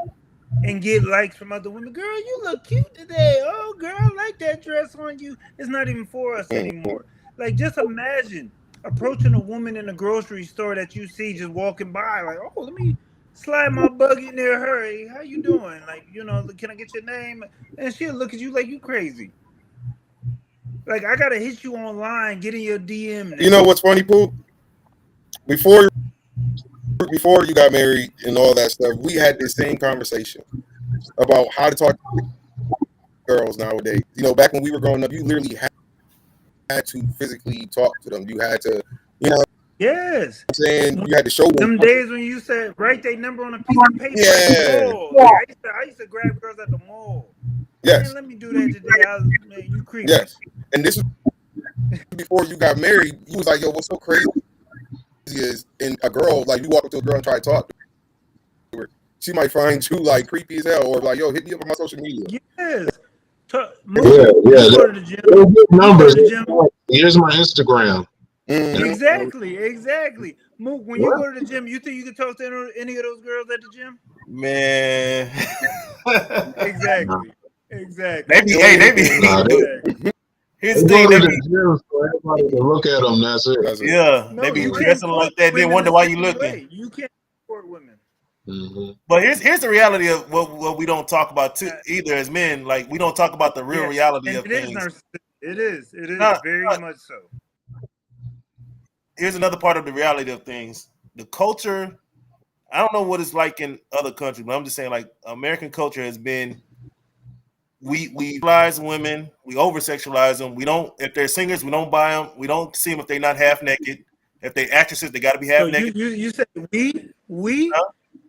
B: and get likes from other women. Girl, you look cute today. Oh, girl, I like that dress on you. It's not even for us anymore. Like, just imagine approaching a woman in a grocery store that you see just walking by. Like, oh, let me slide my buggy near her. Hey, how you doing? Like, can I get your name? And she'll look at you like you crazy. Like, I got to hit you online, get in your DM. Now.
A: You know what's funny, Pooh? Before you got married and all that stuff, we had this same conversation about how to talk to girls nowadays. Back when we were growing up, you literally had to physically talk to them. You had to,
B: Yes.
A: I'm saying you had to show them.
B: Some days when you said write their number on a piece of paper at the mall. Like, I used to grab girls at the mall.
A: Yes.
B: Man, let me do that today. Man, you creepy.
A: Yes. And this was before you got married. You was like, yo, what's so crazy is in a girl, like you walk up to a girl and try to talk to her, she might find you like creepy as hell, or like, yo, hit me up on my social media.
B: Yes.
C: Go to the gym. Numbers. Here's my Instagram.
B: Exactly. Mook, when you go to the gym, you think you can talk to any of those girls at the gym?
D: Man.
B: Exactly.
D: They be. Here's the thing.
C: They be gym for everybody to look at them. That's it.
D: Yeah. They be dressing like that. Then wonder why you looking.
B: You can't support women.
C: Mm-hmm.
D: But here's the reality of what we don't talk about too, either as men. Like we don't talk about the real reality of things.
B: It is very much so.
D: Here's another part of the reality of things. The culture, I don't know what it's like in other countries, but I'm just saying, like, American culture has been, we sexualize women, we over-sexualize them. We don't, if they're singers, we don't buy them. We don't see them if they're not half naked. If they're actresses, they got to be half naked.
B: You said we? Huh?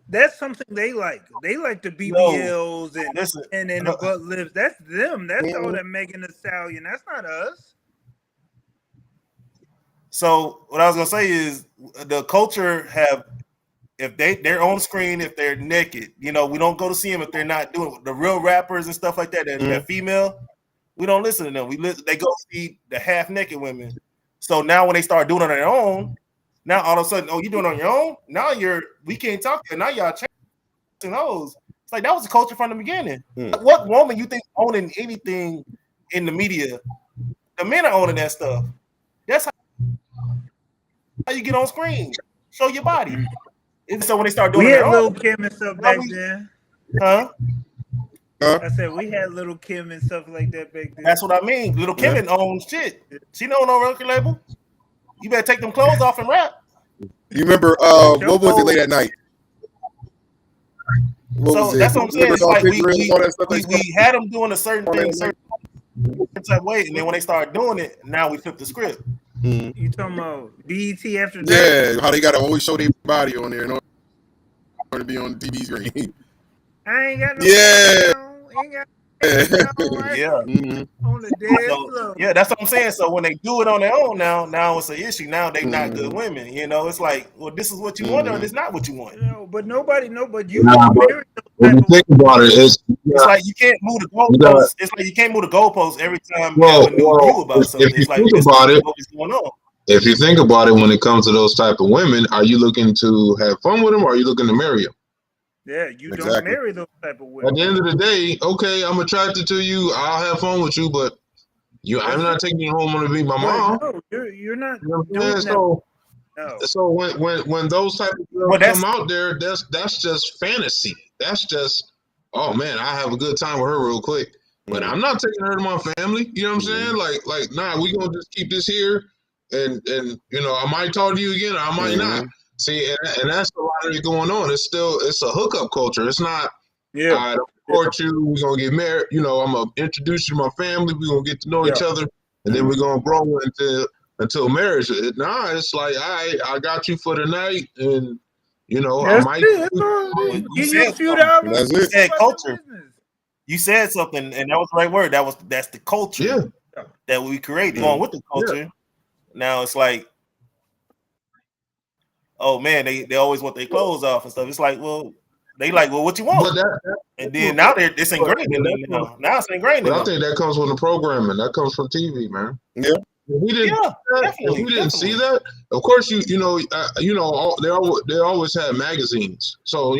B: That's something they like. They like the BBLs and the butt lifts. That's them. That's all that Megan Thee Stallion. That's not us.
D: So what I was gonna say is the culture have, if they're on screen, if they're naked, we don't go to see them if they're not doing the real rappers and stuff like that. They're female. We don't listen to them. They go see the half naked women. So now when they start doing it on their own, now all of a sudden, you doing it on your own? Now we can't talk to you. Now y'all changing those. It's like that was the culture from the beginning. What woman you think owning anything in the media? The men are owning that stuff. That's how you get on screen. Show your body. And so when they start doing
B: we had Lil Kim and stuff back then.
D: Huh?
B: I said we had Lil Kim and stuff like that back then.
D: That's what I mean. Lil Kim didn't own shit. She don't own no record label. You better take them clothes off and rap.
A: You remember what was it late at night?
D: That's what I'm saying. It's like we had them doing a certain thing, certain type way, and then when they start doing it, now we flip the script.
B: You talking about BET after that?
A: Yeah, how they gotta always show their body on there in order to be on the TV screen.
B: I ain't got no on the dead
D: that's what I'm saying. So when they do it on their own now it's an issue. Now they not good women. It's like, well, this is what you want, or it's not what you want.
B: But nobody
C: when you think about it, it's
D: like you can't move the goalposts. It's like you can't move the goalposts every time you have a new view about something.
C: If you think about it, what's going on. If you think about it, when it comes to those type of women, are you looking to have fun with them, or are you looking to marry them?
B: Yeah, you don't marry those type of women.
C: At the end of the day, okay, I'm attracted to you. I'll have fun with you, but I'm not taking you home to be my mom.
B: No, you're not.
C: So when those type of girls come out there, that's just fantasy. That's just, oh man, I have a good time with her real quick. But I'm not taking her to my family. You know what I'm saying? Like, nah, we gonna just keep this here, and I might talk to you again, or I might not. See, and that's a lot of it going on. It's a hookup culture. It's not. Yeah. I support you. We're gonna get married. I'm gonna introduce you to my family. We're gonna get to know each other, and then we're gonna grow until marriage. Nah, it's like I got you for the night, and I might.
D: You said culture. You said something, and that was the right word. That's the culture that we created. Going with the culture. Now it's like, oh man, they always want their clothes off and stuff. It's like, well, what you want? And then now it's ingrained in them. Now it's ingrained in them.
C: I think that comes from the programming. That comes from TV, man. Yeah. We didn't see that. Of course, they always had magazines. So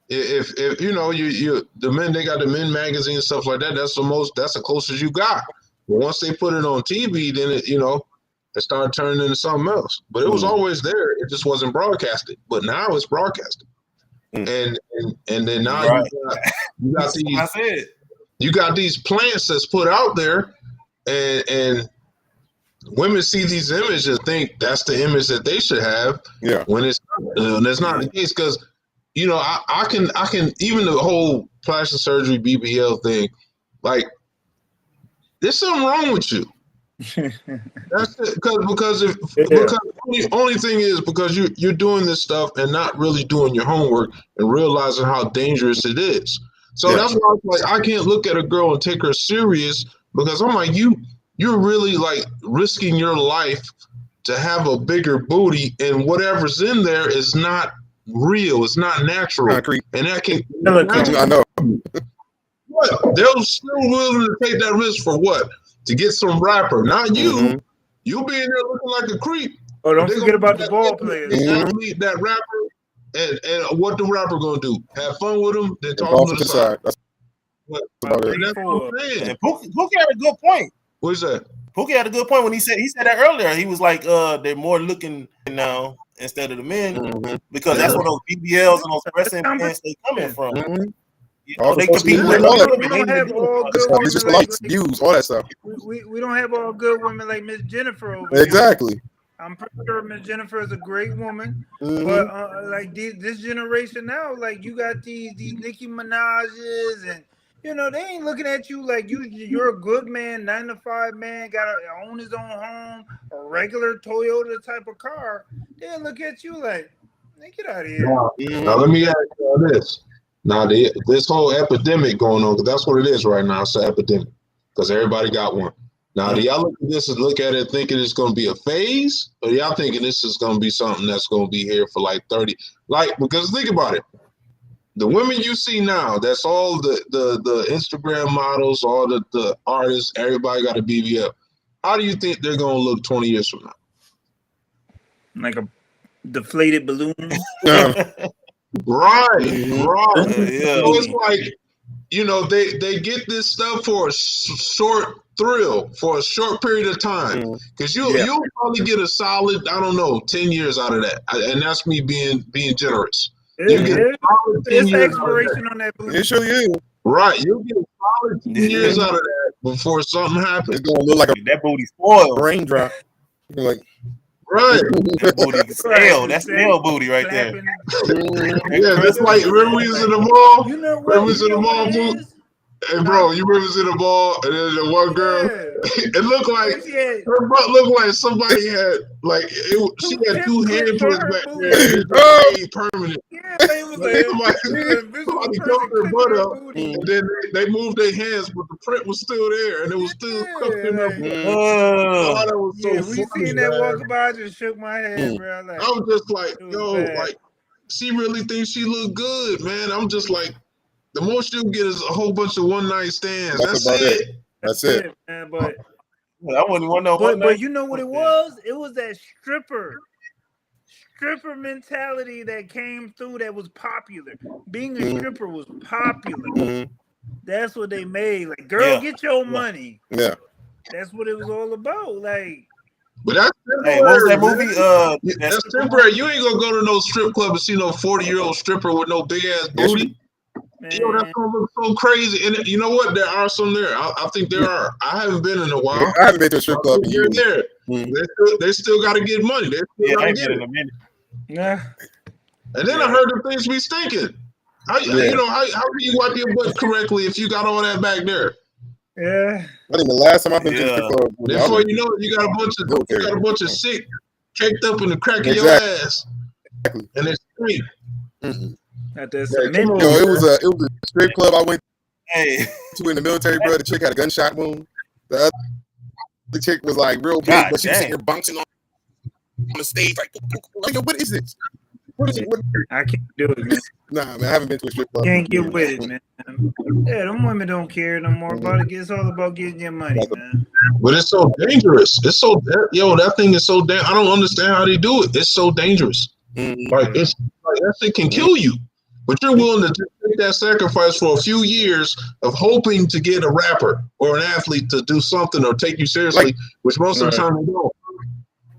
C: if the men, they got the men magazine and stuff like that. That's the closest you got. But once they put it on TV, then it started turning into something else. But it was always there. It just wasn't broadcasted. But now it's broadcasted. And then now you got these plants that's put out there, and women see these images and think that's the image that they should have. Yeah. When it's not the case, because I can even the whole plastic surgery BBL thing, like there's something wrong with you. That's it. Because the only thing is because you're doing this stuff and not really doing your homework and realizing how dangerous it is. So that's why I can't look at a girl and take her serious, because I'm like, you're really like risking your life to have a bigger booty, and whatever's in there is not real. It's not natural. Concrete. And that can.
A: I know.
C: what? They're still willing to take that risk for what? To get some rapper, not you. Mm-hmm. You being there looking like a creep.
B: Oh, don't forget about the ball players.
C: Meet that rapper, and what the rapper gonna do? Have fun with him? Then talk to the side. That's what I'm saying.
D: Pookie had a good point.
C: What's that?
D: Pookie had a good point when he said that earlier. He was like, they're more looking now instead of the men because that's where those BBLs and those wrestling pants they coming from. You know, they compete with
B: all that. We don't have all good women
A: like views, all that stuff.
B: We don't have all good women like Miss Jennifer over
A: exactly.
B: Here. I'm pretty sure Miss Jennifer is a great woman, but like this generation now, like you got these Nicki Minaj's, and you know they ain't looking at you like you're a good man, 9-to-5 man, got to own his own home, a regular Toyota type of car. They look at you like, man, get out of here.
C: Now let me ask you this. Now, this whole epidemic going on, because that's what it is right now. It's an epidemic because everybody got one. Now, do y'all look at this and look at it thinking it's going to be a phase? Or y'all thinking this is going to be something that's going to be here for like 30? Like, because think about it. The women you see now, that's all the Instagram models, all the artists, everybody got a BBL. How do you think they're going to look 20 years from now?
B: Like a deflated balloon?
C: Right. Yeah. So it's like, you know, they get this stuff for a short thrill, for a short period of time. Because you'll probably get a solid, 10 years out of that. And that's me being generous. You get a solid 10 years
B: expiration on that balloon.
A: It surely is.
C: Right. You'll get a solid 10 years out of that before something happens.
A: It's gonna look like
D: that booty spoiled.
A: Raindrop. Like
C: right.
D: That booty snail. That's snail booty right there.
C: Yeah, that's like remember we was in the mall? Remember we was in the mall, dude? Hey, bro, you remember was in the mall and then the one girl, it looked like her butt looked like somebody had she had two handprints back there. Permanent.
B: Yeah, it was like
C: somebody covered her butt up, and then they moved their hands, but the print was still there, and it was still covered in her butt. Oh, that was so funny.
B: We seen that walk by, I just shook my head, bro.
C: I was just like, yo, like she really thinks she look good, man. I'm just like. The most you'll get is a whole bunch of one-night stands. That's it.
A: That's it.
B: Man, but
D: I wouldn't want no.
B: But you know what it was? It was that stripper mentality that came through that was popular. Being a stripper was popular. That's what they made. Like, girl, get your money.
A: Yeah.
B: That's what it was all about. Like.
C: But that's temporary.
D: Hey, what was that movie?
C: That's temporary. You ain't gonna go to no strip club and see no 40-year-old stripper with no big ass booty. Man. Yo, that's gonna look so crazy. And you know what? There are some there. I think there are. I haven't been in a while.
A: I haven't been to a strip club in years.
C: There. They still got to get money. They still got to get it.
B: Yeah.
C: And then I heard the things be stinking. How do you wipe your butt correctly if you got all that back there?
B: Yeah.
A: I think the last time I've been to a strip club.
C: Before you know it, you got a bunch of sick caked up in the crack of your ass. Exactly. And it's sweet.
B: At this,
A: it was a strip club I went to in the military, bro. The chick had a gunshot wound. The chick was like real big, but she was sitting here bouncing on the stage like, what is this? What is it?
B: I can't do it, man.
A: Nah, man, I haven't been to a strip club.
B: Can't get with it, man. Yeah, them women don't care no more about it. It's all about getting your money, man.
C: But it's so dangerous. It's so that thing is so damn. I don't understand how they do it. It's so dangerous. Like it's like that thing can kill you. But you're willing to take that sacrifice for a few years of hoping to get a rapper or an athlete to do something or take you seriously, which most of the time they don't.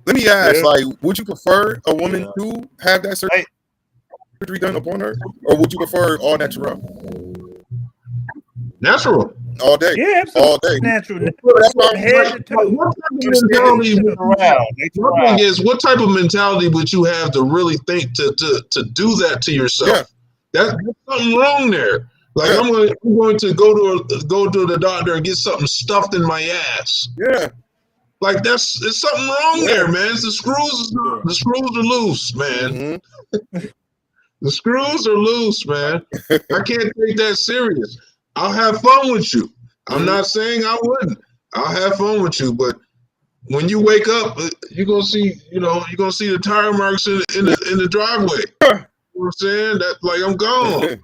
A: Let me ask, would you prefer a woman to have that surgery done upon her, or would you prefer all natural?
C: Natural.
A: All day.
B: Yeah, absolutely. All day. Natural.
C: What type of mentality would you have to really think to do that to yourself? Yeah. There's something wrong there. Like I'm going to go to the doctor and get something stuffed in my ass.
A: Yeah.
C: Like there's something wrong there, man. The screws are loose, man. The screws are loose, man. I can't take that serious. I'll have fun with you. I'm not saying I wouldn't. I'll have fun with you, but when you wake up, you're gonna see the tire marks in the driveway. You know what I'm saying? That like I'm gone.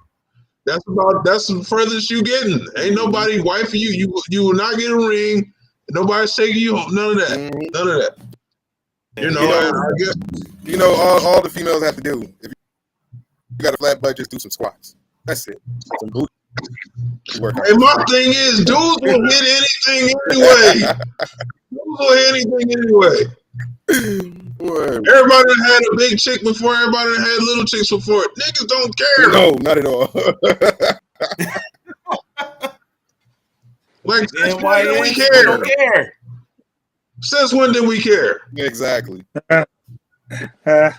C: That's the furthest you getting. Ain't nobody wifing you. You will not get a ring. Nobody's taking you home. None of that. None of that. You know, I guess.
A: You know, all the females have to do, if you got a flat butt, just do some squats. That's it. Some glute workout.
C: And my thing is, dudes will hit anything anyway. Dudes will hit anything anyway. Everybody done had a big chick before. Everybody done had little chicks before. Niggas don't care.
A: No, not at all.
C: Like, since when did we care? Don't care. Since when did we care?
A: Exactly.
C: Like I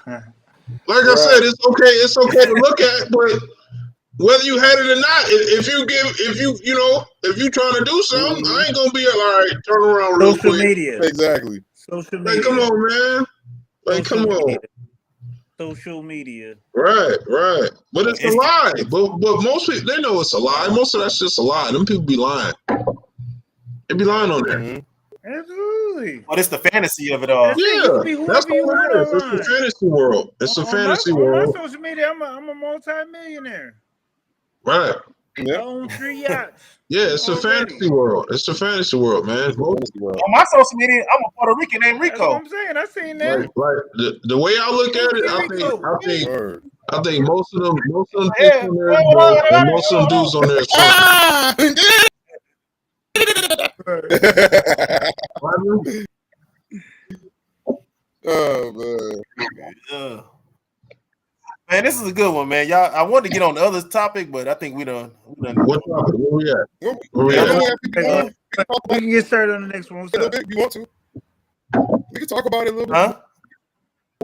C: said, it's okay to look at, but whether you had it or not, if you trying to do something, I ain't gonna be all right. Turn around real quick.
B: Social media.
A: Exactly.
B: Social media.
C: Like, come on, man. Like, come on.
B: Social media.
C: Right. But it's a lie. But most people, they know it's a lie. Most of that's just a lie. Them people be lying. They be lying on there.
B: Mm-hmm. Absolutely.
D: But it's the fantasy of it all.
C: Yeah, that's what it is. It's the fantasy world. It's the fantasy world.
B: On my social media, I'm a multi-millionaire.
C: Right.
B: I own 3 yachts.
C: Yeah, it's a fantasy world. It's a fantasy world, man.
D: On my social media, I'm a Puerto Rican named Rico.
B: That's what I'm saying. I seen that.
C: Like the way I look at it, I think most of them chicks on there, and most of them dudes on there.
A: Oh man.
D: Man, this is a good one, man. Y'all, I wanted to get on the other topic, but I think we done.
C: What topic? Where we at?
B: We can get started on the next one.
A: If you want to, we can talk about it a little bit.
D: Huh?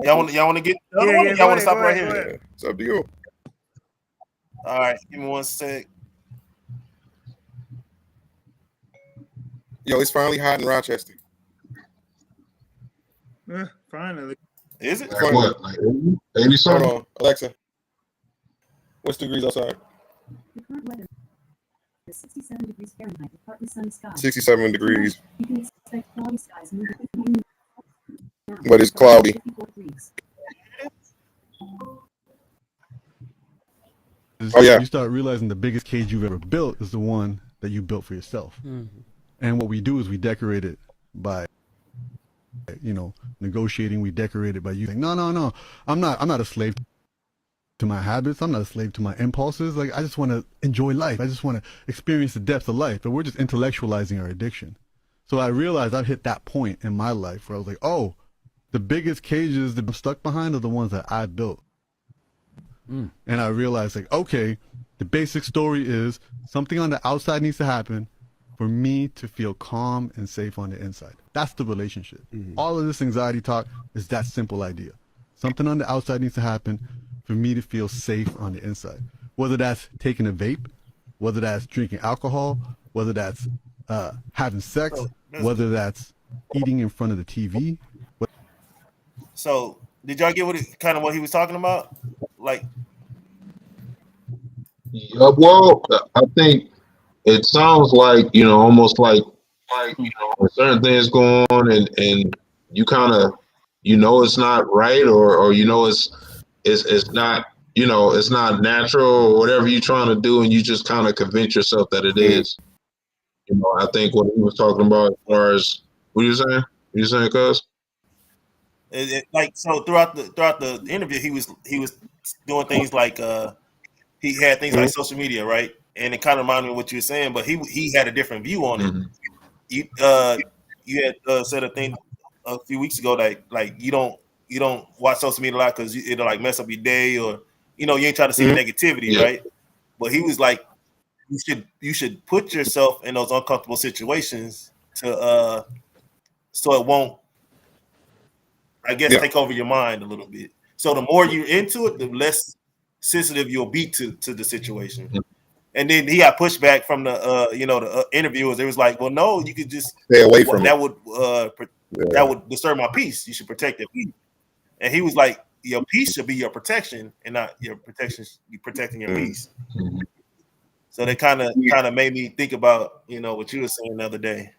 D: Y'all want to get? Y'all want to stop right here?
A: It's up to you.
D: All right, give me 1 sec.
A: Yo, it's finally hot in Rochester.
B: Finally.
D: Is it?
C: What? Like 80 something?
A: Hold on, Alexa. What's degrees outside?
E: The current weather is 67 degrees Fahrenheit with partly sunny skies.
A: 67 degrees.
E: You can expect cloudy skies moving.
A: But it's cloudy.
F: Oh yeah. You start realizing the biggest cage you've ever built is the one that you built for yourself. Mm-hmm. And what we do is we decorate it by negotiating. We decorate it by using no. I'm not a slave to my habits. I'm not a slave to my impulses. Like, I just want to enjoy life. I just want to experience the depth of life. But we're just intellectualizing our addiction. So I realized I've hit that point in my life where I was like, oh, the biggest cages that I'm stuck behind are the ones that I built. And I realized, like, okay, the basic story is something on the outside needs to happen for me to feel calm and safe on the inside. That's the relationship. Mm-hmm. All of this anxiety talk is that simple idea. Something on the outside needs to happen for me to feel safe on the inside. Whether that's taking a vape, whether that's drinking alcohol, whether that's having sex, whether that's eating in front of the TV.
D: So, did y'all get what he was talking about? Like,
C: well, I think it sounds like, almost like certain things going on and you kind of, it's not right or it's not, it's not natural or whatever you're trying to do, and you just kind of convince yourself that it is. I think what he was talking about as far as, what are you saying? What are you saying, cuz?
D: So throughout the interview, he was doing things like he had things like social media, right? And it kind of reminded me of what you were saying, but he had a different view on it. Mm-hmm. You had said a thing a few weeks ago that like you don't watch social media a lot because it'll like mess up your day, or you ain't trying to see the negativity, right? But he was like, you should put yourself in those uncomfortable situations to so it won't, I guess, take over your mind a little bit. So the more you're into it, the less sensitive you'll be to the situation. Mm-hmm. And then he got pushback from the interviewers. It was like, well, no, you could just
A: stay away from
D: that. That would disturb my peace. You should protect your peace. And he was like, your peace should be your protection, and not your protection. You protecting your peace. Mm-hmm. So they kind of made me think about what you were saying the other day.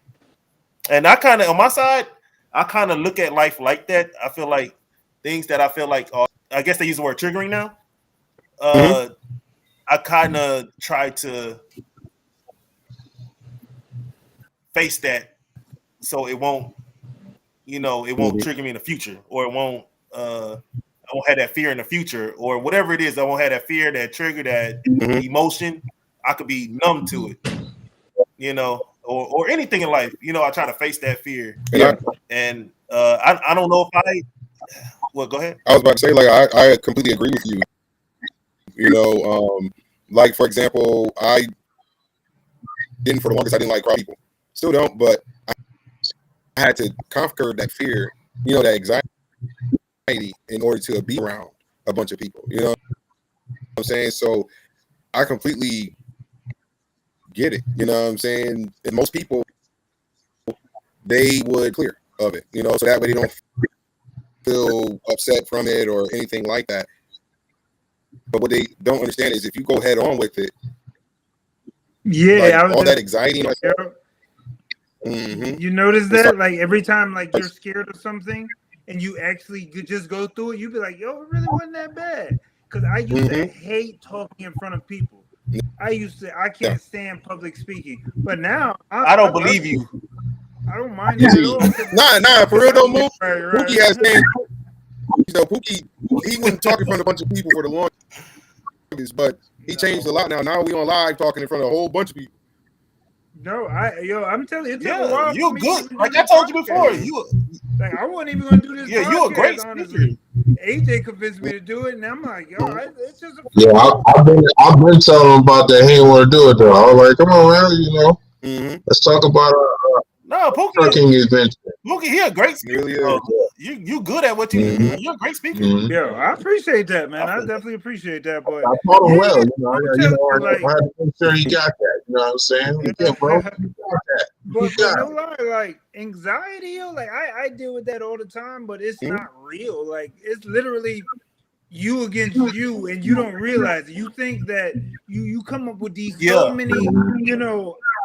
D: And I kind of, on my side, I kind of look at life like that. I feel like things that I feel like, I guess they use the word triggering now. kind of try to face that, so it won't, it won't trigger me in the future, or it won't. I won't have that fear in the future, or whatever it is. I won't have that fear, that trigger, that emotion. I could be numb to it, or anything in life. I try to face that fear.
A: Yeah.
D: And I don't know if I. Well, go ahead.
A: I was about to say, like, I completely agree with you. Like, for example, I didn't, for the longest, I didn't like crowd people. Still don't, but I had to conquer that fear, that anxiety, in order to be around a bunch of people. You know what I'm saying? So I completely get it. You know what I'm saying? And most people, they would clear of it, so that way they don't feel upset from it or anything like that. But what they don't understand is if you go head on with it, all that anxiety,
B: you notice that, like, every time, like, you're scared of something and you actually just go through it, you be like, yo, it really wasn't that bad. Because I used to hate talking in front of people. I can't stand public speaking. But now
D: I don't believe you.
B: I don't mind it at all.
A: Nah, for real though, Mook. Pookie has been, Pookie, he wasn't talking in front of a bunch of people for the longest, but he changed a lot now. Now we on live talking in front of a whole bunch of people.
B: No, I'm telling you, it took a while.
D: You're good. Like I told you before,
B: like I wasn't even gonna do this.
D: Yeah, you're a great speaker.
B: AJ convinced me to do it, and I'm like, yo, it's just.
C: I've been telling him about that. He didn't want to do it though. I was like, come on, man, let's talk about trucking adventure.
D: Pookie, he a great speaker. Really you good at what you do. You're a great speaker.
B: Yo, I appreciate that, man. I definitely appreciate that, but
C: I taught him well. I had to make sure he got that. You know what I'm saying? Yeah, bro. You got that.
B: But no lie, like anxiety, like I deal with that all the time, but it's not real. Like it's literally you against you, and you don't realize it. You think that you come up with these so many,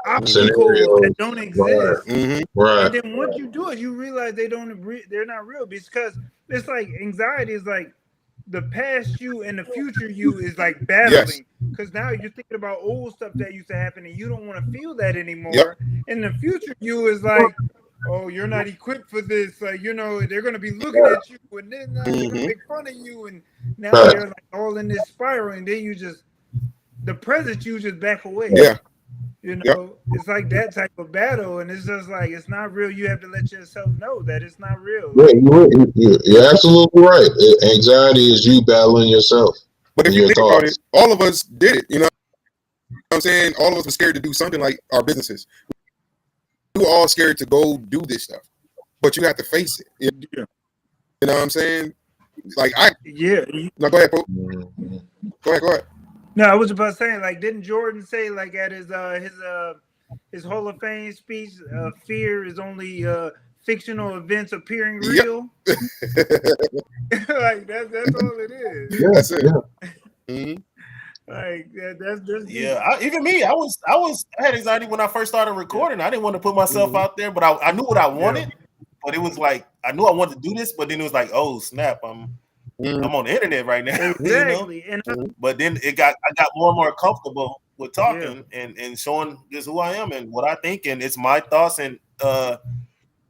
B: obstacles that don't exist.
C: Right.
B: And then once you do it, you realize they're not real, because it's like anxiety is like the past you and the future you is like battling, because now you're thinking about old stuff that used to happen and you don't want to feel that anymore. And the future you is like, oh, you're not equipped for this. Like, they're going to be looking at you, and then they're going to make fun of you. And now they're like all in this spiral. And then the present you just back away.
A: Yeah.
B: It's like that type of battle. And it's just like, it's not real. You have to let yourself know that it's not real.
C: Yeah, you're absolutely right. Anxiety is you battling yourself.
A: But if you think about it, all of us did it. You know what I'm saying? All of us were scared to do something like our businesses. We were all scared to go do this stuff, but you have to face it. You know what I'm saying? Like No, go ahead, Pope. Go ahead.
B: No, I was about saying, like, didn't Jordan say, like, at his Hall of Fame speech, fear is only fictional events appearing real? Like that's all it is.
A: Yeah, that's it.
B: Like that's
D: even me. I had anxiety when I first started recording. I didn't want to put myself out there, but I knew what I wanted. But it was like I knew I wanted to do this, but then it was like, oh snap, I'm on the internet right now.
B: Exactly.
D: But then I got more and more comfortable with talking and showing just who I am and what I think, and it's my thoughts, and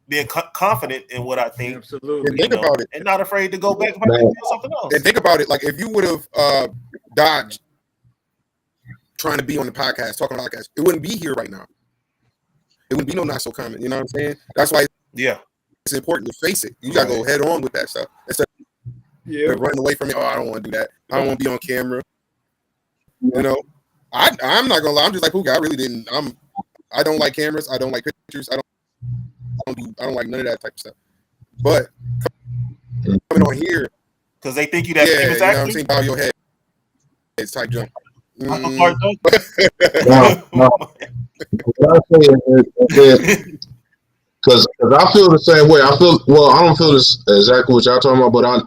D: being confident in what I think.
B: Absolutely.
A: And think about it,
D: and not afraid to go back and do something else.
A: And think about it, like if you would have dodged trying to be on the podcast, talking on the podcast, it wouldn't be here right now. It wouldn't be no Not So Common. You know what I'm saying? That's why it's important to face it. You gotta go head on with that stuff instead of running away from it. Oh, I don't want to do that. I don't want to be on camera. I'm not gonna lie. I'm just like Pookie. I really didn't. I don't like cameras. I don't like pictures. I don't like none of that type of stuff. But coming on here
D: because they think you that famous
A: actor. I'm saying bow your head. It's type jump.
C: No. What I say is because I feel the same way. I don't feel this exactly what y'all talking about,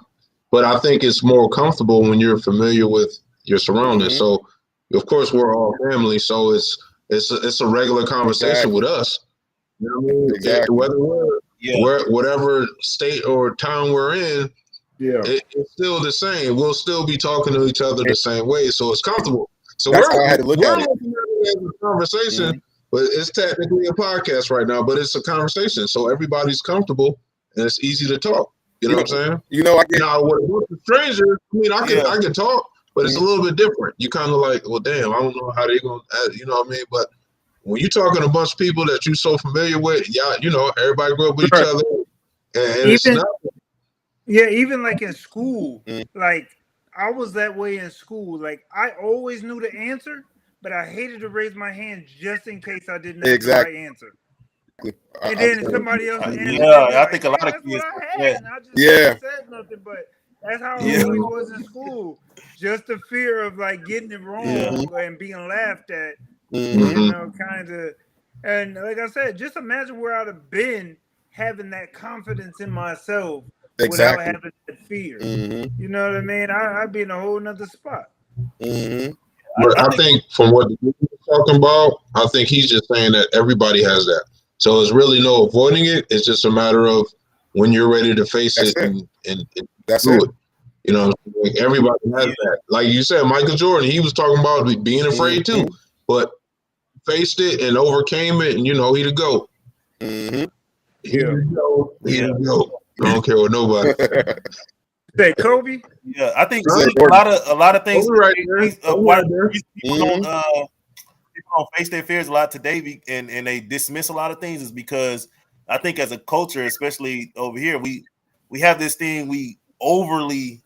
C: but I think it's more comfortable when you're familiar with your surroundings. So of course we're all family, so it's a regular conversation with us. You know what I mean?
A: Exactly.
C: Whether we're whatever state or town we're in, it's still the same. We'll still be talking to each other the same way, so it's comfortable. So we're looking at it as a conversation, but it's technically a podcast right now, but it's a conversation. So everybody's comfortable and it's easy to talk. You know what I'm saying?
A: You know, I get
C: now with a stranger, I mean, I can talk, but it's a little bit different. You kind of like, well, damn, I don't know how they're going to, you know what I mean? But when you're talking to a bunch of people that you're so familiar with, you know, everybody grew up with each other. And it's not.
B: Yeah, even like in school, like I was that way in school. Like I always knew the answer, but I hated to raise my hand just in case I didn't have the right answer. And then somebody else answered.
D: I think a lot of kids.
B: I just said nothing, but that's how it always was in school. Just the fear of like getting it wrong and being laughed at. You know, kind of. And like I said, just imagine where I'd have been having that confidence in myself without having that fear. You know what I mean? I'd be in a whole nother spot.
C: But I think from what you're talking about, I think he's just saying that everybody has that. So there's really no avoiding it. It's just a matter of when you're ready to face it and do it. You know, like everybody has that. Like you said, Michael Jordan, he was talking about being afraid too, but faced it and overcame it, and you know, he the GOAT. He the GOAT. I don't care what nobody.
B: Say Kobe.
D: Yeah, I think a lot of things. People don't face their fears a lot today, and they dismiss a lot of things, is because I think as a culture, especially over here, we have this thing, we overly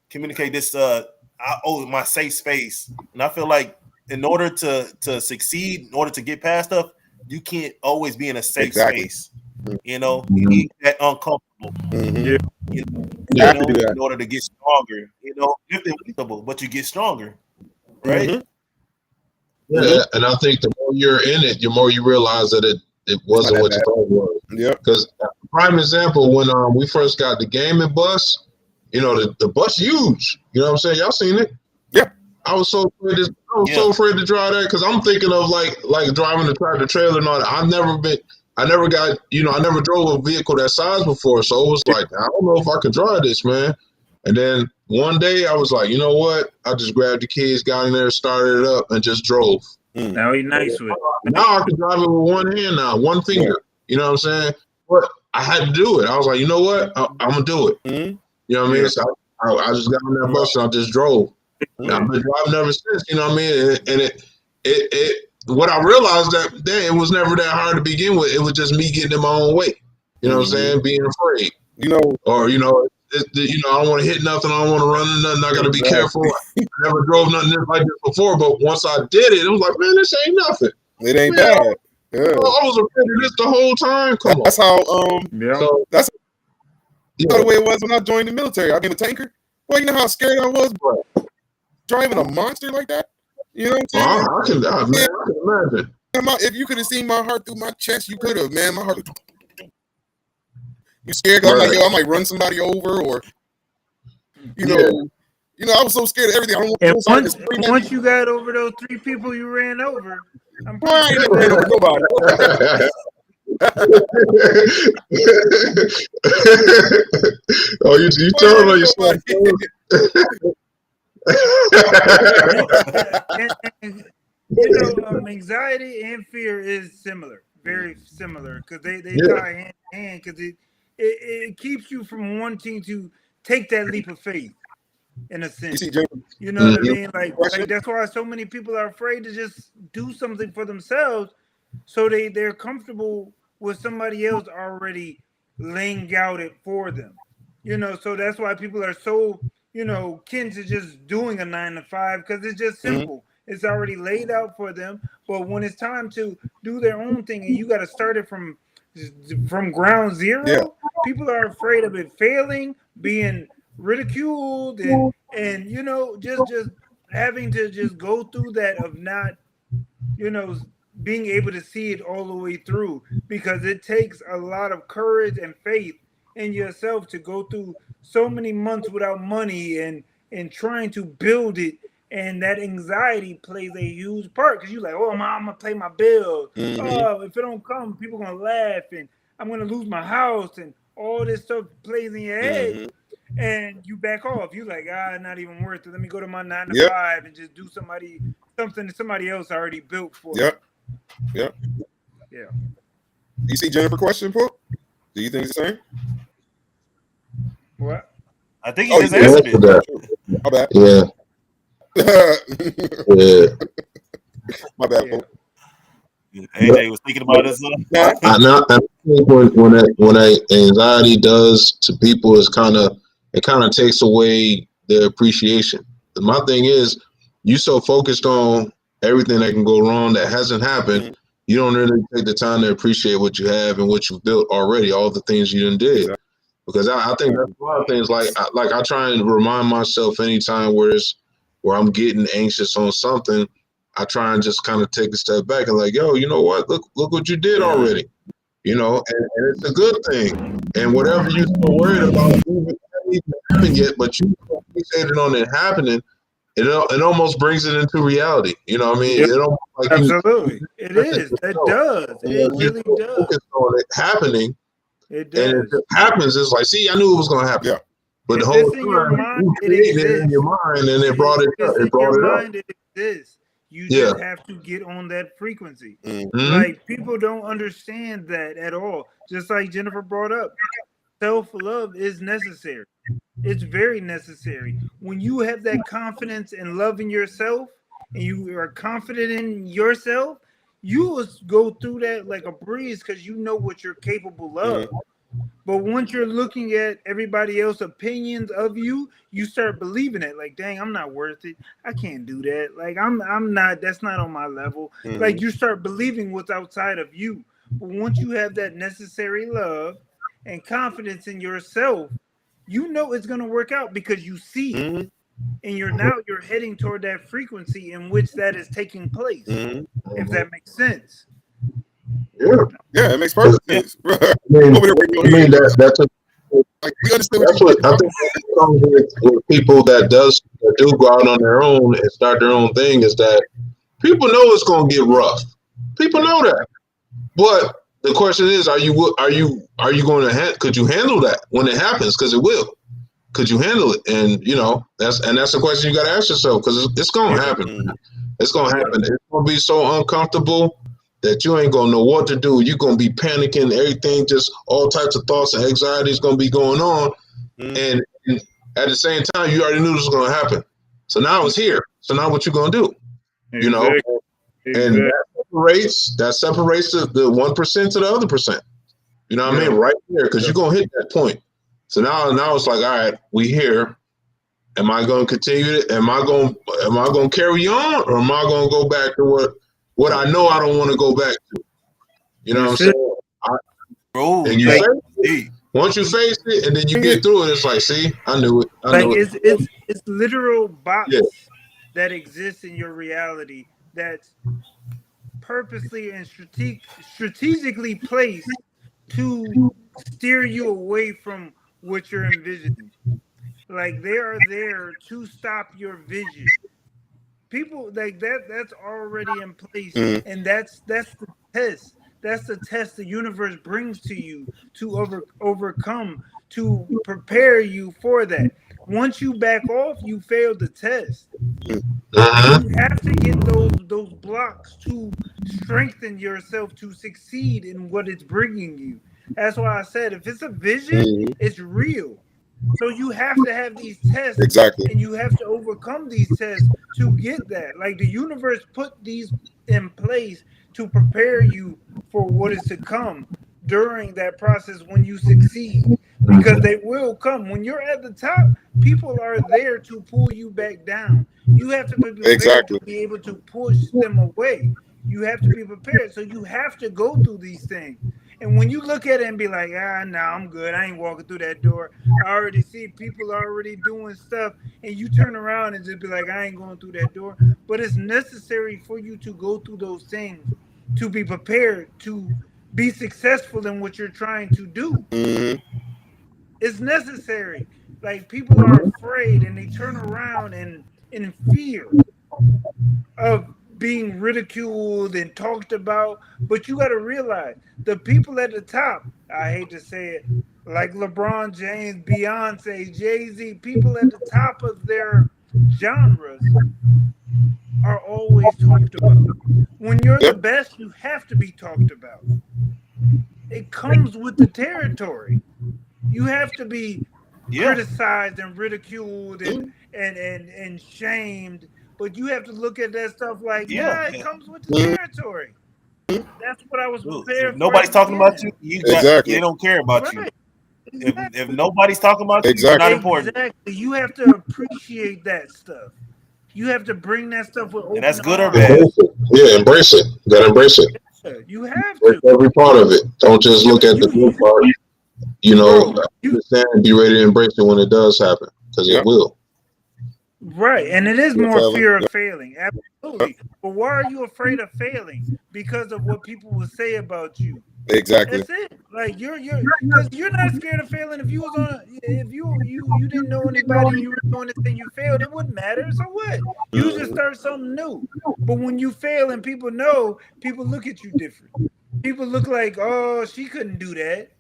D: communicate this. My safe space, and I feel like in order to succeed, in order to get past stuff, you can't always be in a safe space. You know, you need that uncomfortable. In order to get stronger. You know, but you get stronger, right?
C: Yeah, and I think the more you're in it, the more you realize that it wasn't what you thought it was. Yeah. Because prime example, when we first got the gaming bus, you know, the bus huge. You know what I'm saying? Y'all seen it?
A: Yeah.
C: I was so afraid to drive that, because I'm thinking of like driving the tractor trailer and all that. I never drove a vehicle that size before, so it was like, I don't know if I could drive this, man. And then one day I was like, you know what? I just grabbed the keys, got in there, started it up, and just drove.
B: Now he's nice with it.
C: Now I can drive it with one hand now, one finger. You know what I'm saying? But I had to do it. I was like, you know what? I'm going to do it. You know what I mean? So I just got on that bus and I just drove. Now, I've been driving ever since, you know what I mean? And it what I realized that it was never that hard to begin with. It was just me getting in my own way. You know what I'm saying? Being afraid. You know, or, you know, I don't want to hit nothing. I don't want to run into nothing. I got to be careful. I never drove nothing like this before, but once I did it was like, man, this ain't nothing.
A: It ain't bad.
C: Yeah. I was afraid of this the whole time. Come on.
A: That's how. So that's the way it was when I joined the military. I became a tanker. Well, you know how scared I was, bro. Driving a monster like that. You know what I'm saying?
C: I can imagine.
A: If you could have seen my heart through my chest, you could have, man. My heart. You scared? I'm like, I might run somebody over, or you know, I was so scared of everything.
B: And once you got over those 3 people you ran over, I'm
A: probably never ran over nobody.
C: Oh, you telling on yourself?
B: Anxiety and fear is similar, very similar, because they tie hand in hand, because it keeps you from wanting to take that leap of faith, in a sense. You know what I mean? Like that's why so many people are afraid to just do something for themselves, so they're comfortable with somebody else already laying out it for them. You know, so that's why people are so, kin to just doing a 9 to 5, because it's just simple. It's already laid out for them. But when it's time to do their own thing, and you got to start it from ground zero, people are afraid of it failing, being ridiculed, and just having to just go through that of not, being able to see it all the way through, because it takes a lot of courage and faith in yourself to go through so many months without money and trying to build it. And that anxiety plays a huge part, because you're like, oh, I'm gonna pay my bills. Oh, if it don't come, people gonna laugh, and I'm gonna lose my house, and all this stuff plays in your head. and you back off. You like, not even worth it. Let me go to my 9 to 5 and just do something that somebody else already built for me.
A: Yeah. You see Jennifer question, Poop? Do you think it's the same?
B: What?
D: I think he just answered it.
A: My bad.
C: Yeah. Yeah.
A: My bad, Poop.
D: AJ was thinking about this.
C: I think when that anxiety does to people is it kind of takes away their appreciation. My thing is, you so focused on everything that can go wrong that hasn't happened, you don't really take the time to appreciate what you have and what you've built already, all the things you done did. Exactly. Because I think that's a lot of things. Like I try and remind myself anytime where I'm getting anxious on something, I try and just kind of take a step back and like, yo, you know what? Look what you did already. You know, and it's a good thing. And whatever you're so worried about, it hasn't even happened yet, but you fixated on it happening, it almost brings it into reality. You know what I mean?
B: Yep. Absolutely. It is. It does. It really does.
C: Focus on it happening.
B: It does.
C: And if it happens, it's like, see, I knew it was going to happen.
A: Yeah.
C: But the whole time, you created it in your mind, and it brought it up. It brought it up.
B: It exists. You just have to get on that frequency. Like, people don't understand that at all. Just like Jennifer brought up, self-love is necessary. It's very necessary. When you have that confidence and love in yourself, and you are confident in yourself, you will go through that like a breeze because you know what you're capable of. But once you're looking at everybody else's opinions of you, you start believing it. Like, dang, I'm not worth it. I can't do that. Like, I'm not. That's not on my level. Like, you start believing what's outside of you. But once you have that necessary love and confidence in yourself, you know it's gonna work out because you see it, and you're heading toward that frequency in which that is taking place. If that makes sense.
A: Yeah, it makes perfect sense.
C: I mean that's
A: like, we understand
C: that's what I think comes with people that do go out on their own and start their own thing is that people know it's going to get rough. People know that, but the question is, are you going to could you handle that when it happens? Because it will. Could you handle it? And you know that's the question you got to ask yourself because it's going to happen. It's going to happen. It's going to be so uncomfortable that you ain't gonna know what to do. You're gonna be panicking, everything, just all types of thoughts and anxiety is gonna be going on. And at the same time, you already knew this was gonna happen. So now it's here. So now what you gonna do? You know? And that separates the 1% to the other percent. You know what I mean? Right there, because you're gonna hit that point. So now it's like, all right, we here. Am I gonna continue it? Am I gonna carry on, or am I gonna go back to what I know I don't want to go back to? You know what I'm saying? Once you face it and then you get through it, it's like, see, I knew it.
B: It's literal box that exists in your reality that's purposely and strategically placed to steer you away from what you're envisioning. Like, they are there to stop your vision. People like that's already in place, and that's the test. That's the test the universe brings to you to overcome, to prepare you for that. Once you back off, you failed the test. You have to get those blocks to strengthen yourself to succeed in what it's bringing you. That's why I said, if it's a vision, it's real. So you have to have these tests, and you have to overcome these tests to get that. Like, the universe put these in place to prepare you for what is to come during that process when you succeed, because they will come. When you're at the top, people are there to pull you back down. You have to be prepared to be able to push them away. You have to be prepared. So you have to go through these things. And when you look at it and be like, I'm good. I ain't walking through that door. I already see people already doing stuff. And you turn around and just be like, I ain't going through that door. But it's necessary for you to go through those things to be prepared to be successful in what you're trying to do. It's necessary. Like, people are afraid and they turn around and in fear of being ridiculed and talked about. But you got to realize, the people at the top, I hate to say it, like LeBron James, Beyonce, Jay-Z, people at the top of their genres are always talked about. When you're the best, you have to be talked about. It comes with the territory. You have to be criticized and ridiculed and shamed, but you have to look at that stuff like, it comes with the territory. That's what I was prepared for.
D: Nobody's talking about you. They don't care about you. Exactly. If nobody's talking about you, you're not important.
B: Exactly. You have to appreciate that stuff. You have to bring that stuff with open
D: and that's good
B: arms.
D: or bad.
C: Embrace it. You gotta embrace it.
B: You have to.
C: Every part of it. Don't just look at the good part. You know, understand and be ready to embrace it when it does happen, because it will.
B: Right, and it is more fear of failing. Absolutely. But why are you afraid of failing? Because of what people will say about you.
A: Exactly.
B: That's it. Like you're not scared of failing. If you didn't know anybody and you were doing this thing, you failed, it wouldn't matter. So what? You just start something new. But when you fail and people know, people look at you different. People look like, oh, she couldn't do that.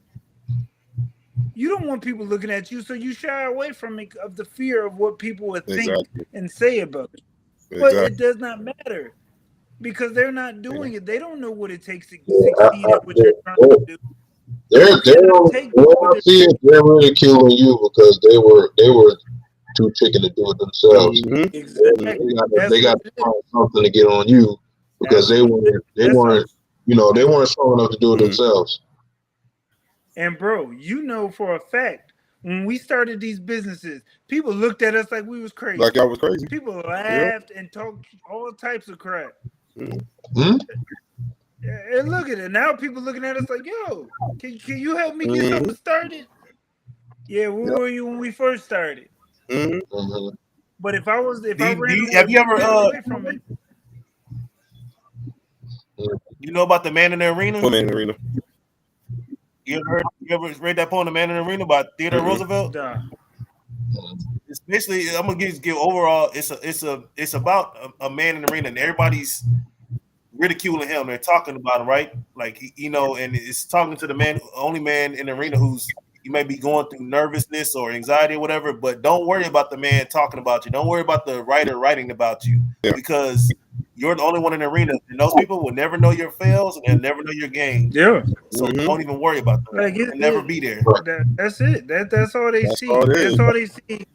B: You don't want people looking at you, so you shy away from it of the fear of what people would think and say about you. But it does not matter because they're not doing it. They don't know what it takes to succeed at what you're trying to do.
C: They're ridiculing you because they were too chicken to do it themselves.
B: Mm-hmm. Exactly.
C: They got to find something to get on you because they weren't strong enough to do it themselves.
B: And bro, you know for a fact, when we started these businesses, people looked at us like we was crazy.
A: Like y'all was crazy.
B: People laughed and talked all types of crap.
C: Mm-hmm.
B: And look at it. Now people looking at us like, yo, can you help me get something started? Yeah, where were you when we first started?
C: Mm-hmm.
B: But if I ran
D: have you ever
B: away from it.
D: You know about the Man in the Arena?
A: Man in the Arena.
D: You ever read that poem, The Man in the Arena by Theodore Roosevelt? It's basically, I'm gonna give overall. It's about a man in the arena, and everybody's ridiculing him. They're talking about him, right? Like and it's talking to the only man in the arena who's you may be going through nervousness or anxiety or whatever. But don't worry about the man talking about you. Don't worry about the writer writing about you because you're the only one in the arena, and those people will never know your fails and they'll never know your games.
B: Yeah.
D: So don't even worry about them.
B: Like
D: they'll never be there.
B: That's it. That's all they see. That's all they see.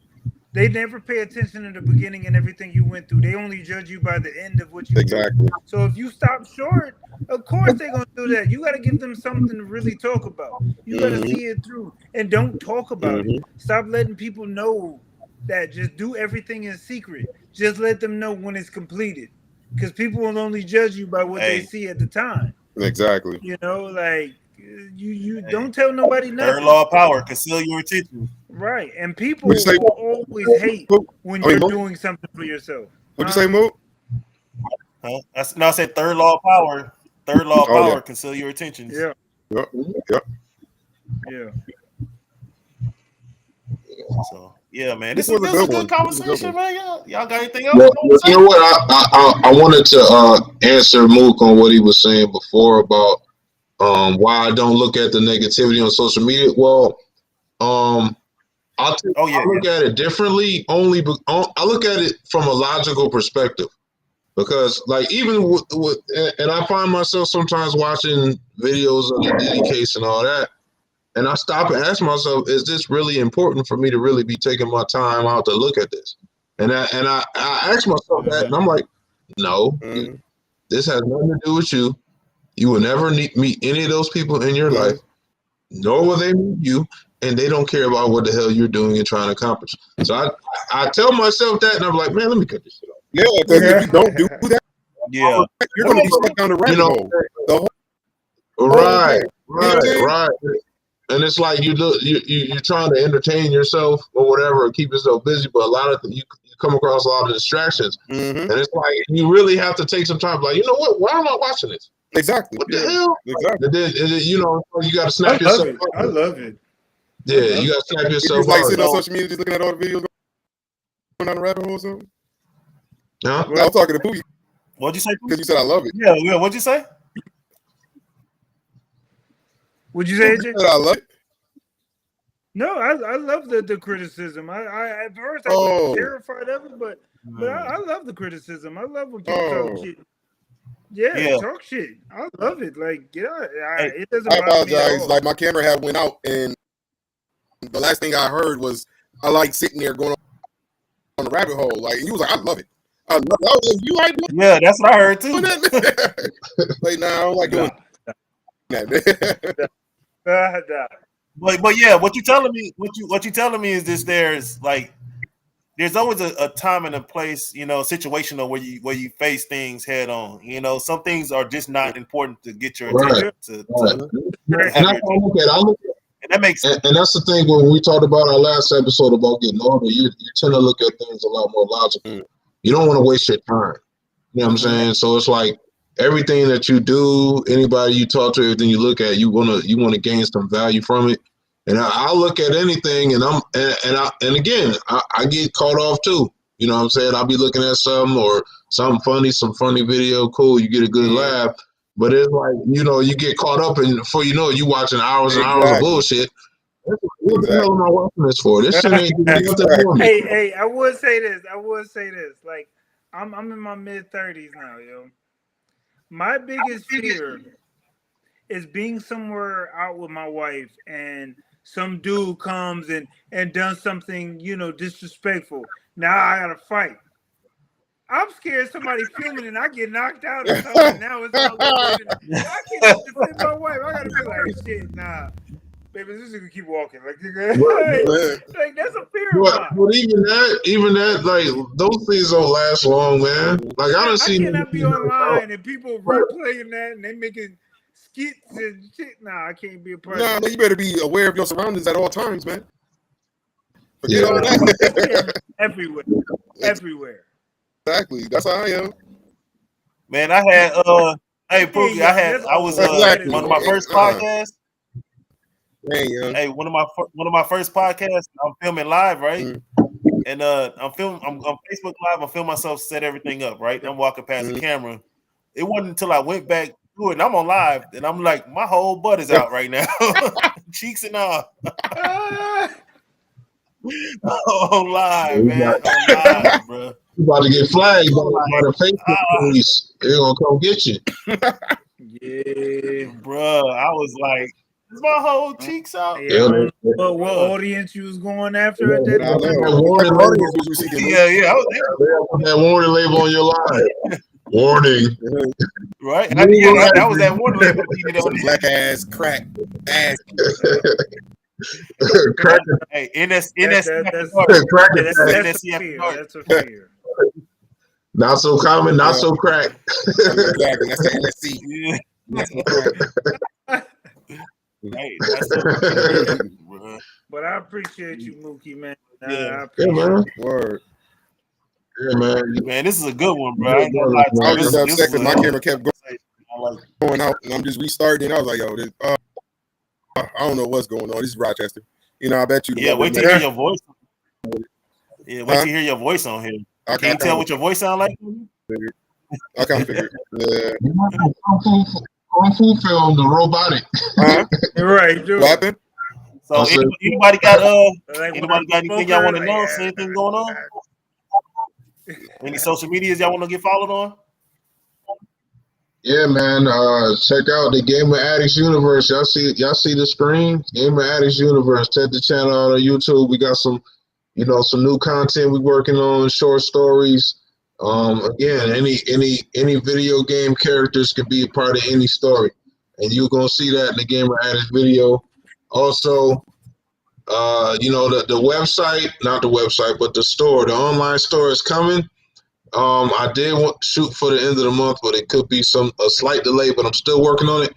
B: They never pay attention to the beginning and everything you went through. They only judge you by the end of what you
A: do.
B: So if you stop short, of course they're gonna do that. You got to give them something to really talk about. You got to see it through and don't talk about it. Stop letting people know that. Just do everything in secret. Just let them know when it's completed. Because people will only judge you by what they see at the time.
A: Exactly.
B: You know, like you don't tell nobody nothing.
D: Third law of power, conceal your attention.
B: Right. And people will always hate when you're doing something for yourself.
A: What'd you say, Mo?
D: Huh? I said third law of power. Third law of power, conceal your attention.
B: Yeah.
A: Yep.
C: Yeah.
D: So yeah, man, this was a good conversation, man. Y'all got anything else?
C: Well, you know what? I wanted to answer Mook on what he was saying before about why I don't look at the negativity on social media. Well, I look at it differently. I look at it from a logical perspective because, like, even and I find myself sometimes watching videos of the Diddy case and all that. And I stop and ask myself, is this really important for me to really be taking my time out to look at this? And I ask myself that, and I'm like, no, this has nothing to do with you. You will never meet any of those people in your life, nor will they meet you, and they don't care about what the hell you're doing and trying to accomplish. So I tell myself that, and I'm like, man, let me cut this shit off.
A: Yeah, because if you don't do that,
D: you're
A: going to be stuck down the rabbit hole.
C: Right. And it's like you're trying to entertain yourself or whatever, or keep yourself busy, but a lot of you come across a lot of distractions, and it's like you really have to take some time. Like, you know what? Why am I watching this?
A: Exactly.
C: What the hell? Exactly. And then you got to snap yourself.
B: I love it.
C: Yeah, you got to snap yourself.
A: Like sitting on social media, just looking at all the videos going down the rabbit hole or something.
C: Yeah.
A: I was talking to Pooey.
D: What'd you say?
A: Because you said I love it.
D: Yeah. What'd you say?
B: What'd you say, AJ?
A: I love it.
B: No, I love the criticism. I at first I was terrified of it, but I love the criticism. I love when people talk shit. Yeah, talk shit. I love it. Like, it doesn't.
A: I apologize. Like my camera had went out, and the last thing I heard was I like sitting there going on the rabbit hole. Like, he was like, I love it. I love it. I was like, you like it?
D: Yeah, that's what I heard too.
A: Like, nah, I don't like doing that.
D: But yeah, what you telling me is this: there's always a time and a place, situational where you face things head on. Some things are just not important to get your attention.
C: And that makes sense. And that's the thing when we talked about our last episode about getting older, you tend to look at things a lot more logically. You don't want to waste your time. You know what I'm saying? So it's like everything that you do, anybody you talk to, everything you look at, you want to gain some value from it. And I look at anything, and again, I get caught off too. You know what I'm saying? I'll be looking at something or something funny, some funny video, cool. You get a good laugh, but it's like you get caught up, and before you know it, you watching hours and hours of bullshit. What the hell am I watching this for? This shit ain't doing nothing for me.
B: Hey, I would say this. Like, I'm in my mid-30s now, yo. My biggest fear is being somewhere out with my wife and some dude comes and does something, disrespectful. Now I gotta fight. I'm scared somebody filming and I get knocked out or something. Now it's all over. I can't defend my wife. I gotta be like, shit, nah. Baby, this is gonna keep walking. Like that's a fear of mine.
C: But even that, like, those things don't last long, man. Like, I
B: cannot be online and people replaying that and they making skits and shit. Nah, I can't be a part of that.
A: Nah, you better be aware of your surroundings at all times, man. Forget all that.
B: Everywhere.
A: Exactly. That's how I am.
D: Man, I had hey Pookie, I was one of my first podcasts. Hey, one of my first podcasts. I'm filming live, right? And I'm Facebook Live. I'm filming myself, set everything up, right? I'm walking past the camera. It wasn't until I went back to it, and I'm on live, and I'm like, my whole butt is out right now, cheeks and all. On live, man. On live, bro.
C: You about to get flagged by the Facebook police. They're gonna come get you.
D: Yeah, bro. I was like, is my whole cheeks out?
B: Yeah. What audience you was going after at that time?
C: Yeah. That warning label on your line. Warning.
D: Right? That was that warning label.
A: Black ass, crack ass.
D: Hey, NSC.
B: That's a fear.
C: Not so common, not so crack.
A: Exactly. That's the NSC.
D: Hey, that's
B: but I appreciate you, Mookie, man.
C: I appreciate man.
A: Word.
C: Yeah, man.
D: Man, this is a good one, bro. I
A: was just upset because my camera kept going out, and I'm just restarting. I was like, yo, I don't know what's going on. This is Rochester. I bet you.
D: Yeah, wait till you hear your voice. Yeah, wait till you hear your voice on here. Can you tell what your voice sound like?
A: I can't figure it.
C: Kung Fu film, the robotic.
B: Right, dude.
A: What happened?
D: So anybody got anything y'all want to know? See anything going on? Any social medias y'all want to get followed on?
C: Yeah, man. Check out the Gamer Addicts Universe. Y'all see the screen? Gamer Addicts Universe. Check the channel out on YouTube. We got some new content we're working on, short stories. Again, any video game characters can be a part of any story, and you're gonna see that in the Gamer Addicts video. Also, the website, not the website, but the store, the online store is coming. I did shoot for the end of the month, but it could be a slight delay, but I'm still working on it.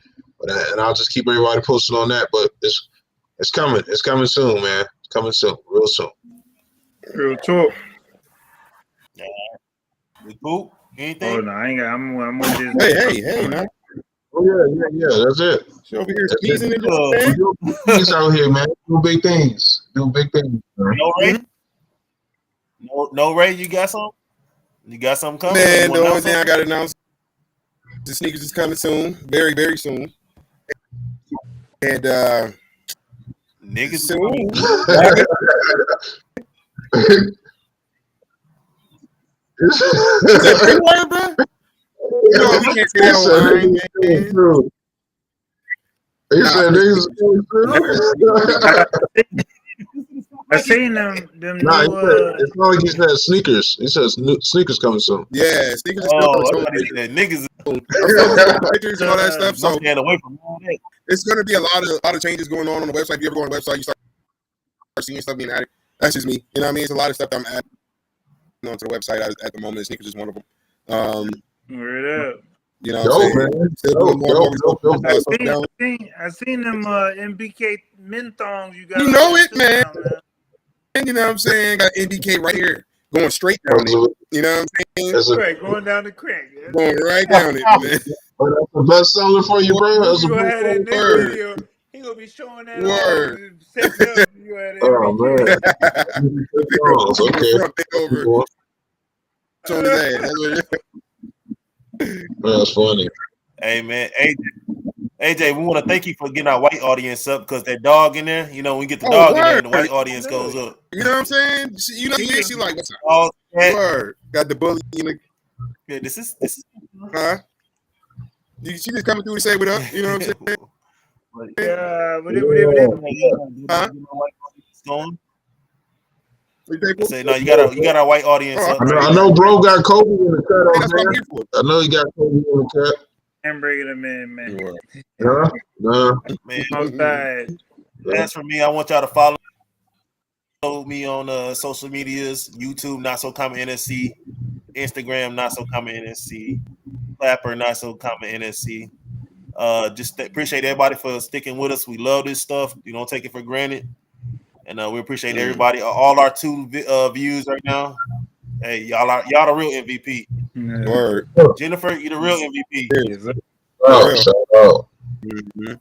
C: And I'll just keep everybody posted on that. But it's coming. It's coming soon, man. It's coming soon, real soon.
B: Real talk.
D: Yeah. We cool? Anything?
B: Oh no, I ain't got. I'm with this.
A: Hey, man.
C: Oh yeah. That's it.
A: She over here squeezing it.
C: He's out here, man. Do big things. Man.
D: No Ray. No Ray. You got some? You got something coming?
A: Man, the only thing I got to announce, the sneakers is coming soon, very, very soon. And
D: Niggas.
A: Is that big word, bro? No, we can't say that online, man.
C: He said niggas.
B: I seen them
C: Nah, it's not like he said sneakers. He says sneakers coming soon.
A: Yeah, sneakers are still coming soon.
D: Niggas.
A: Pictures and all that stuff. So it's going to be a lot of changes going on the website. If you ever go on the website, you start seeing stuff being added. That's just me. You know what I mean? It's a lot of stuff that I'm adding onto the website at the moment. Sneakers is one of them.
B: Word up.
A: You know what I'm
B: saying? I seen them MBK men thongs you got.
A: You know it, man. And you know what I'm saying? Got NBK right here. Going straight down it. You know what I'm saying?
B: Right, going down the crack. Yeah.
A: Going right down it, man.
C: That's the best seller for you, bro. That's
B: a best seller. He gonna be showing that
A: word.
C: Oh, man.
A: Okay.
C: That's funny.
D: Hey, man. AJ, we want to thank you for getting our white audience up because that dog in there, you know, when we get the dog in there, the white audience goes up.
A: You know what I'm saying? You know, she like, what's up? Word. Got the bully in the.
D: Yeah, this is.
A: Huh? She just coming through to say what up. You know what I'm saying?
B: Yeah,
D: huh? Say no, you got our white audience.
C: I know, bro. Got Kobe in the cut over there. I know you got Kobe in the cut.
B: I'm bringing him in, man.
D: Man, I'm bad. As for me, I want y'all to follow me on social medias: YouTube, Not So Common NSC, Instagram, Not So Common NSC, Clapper, Not So Common NSC. Just appreciate everybody for sticking with us. We love this stuff. You don't take it for granted. And we appreciate everybody. All our 2 views right now. Hey, y'all the real MVP.
A: Word.
D: Jennifer, you're the real MVP.
A: Mm-hmm.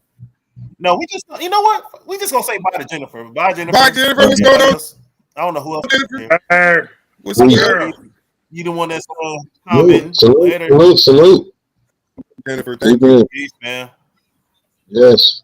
D: No, we just, you know what? We just gonna say bye to Jennifer. Bye, Jennifer.
A: Bye, Jennifer. What's going on?
D: I don't know who else.
A: What's up, girl?
D: You the one that's commenting.
C: Salute.
A: Jennifer, thank you.
D: Peace, man.
C: Yes.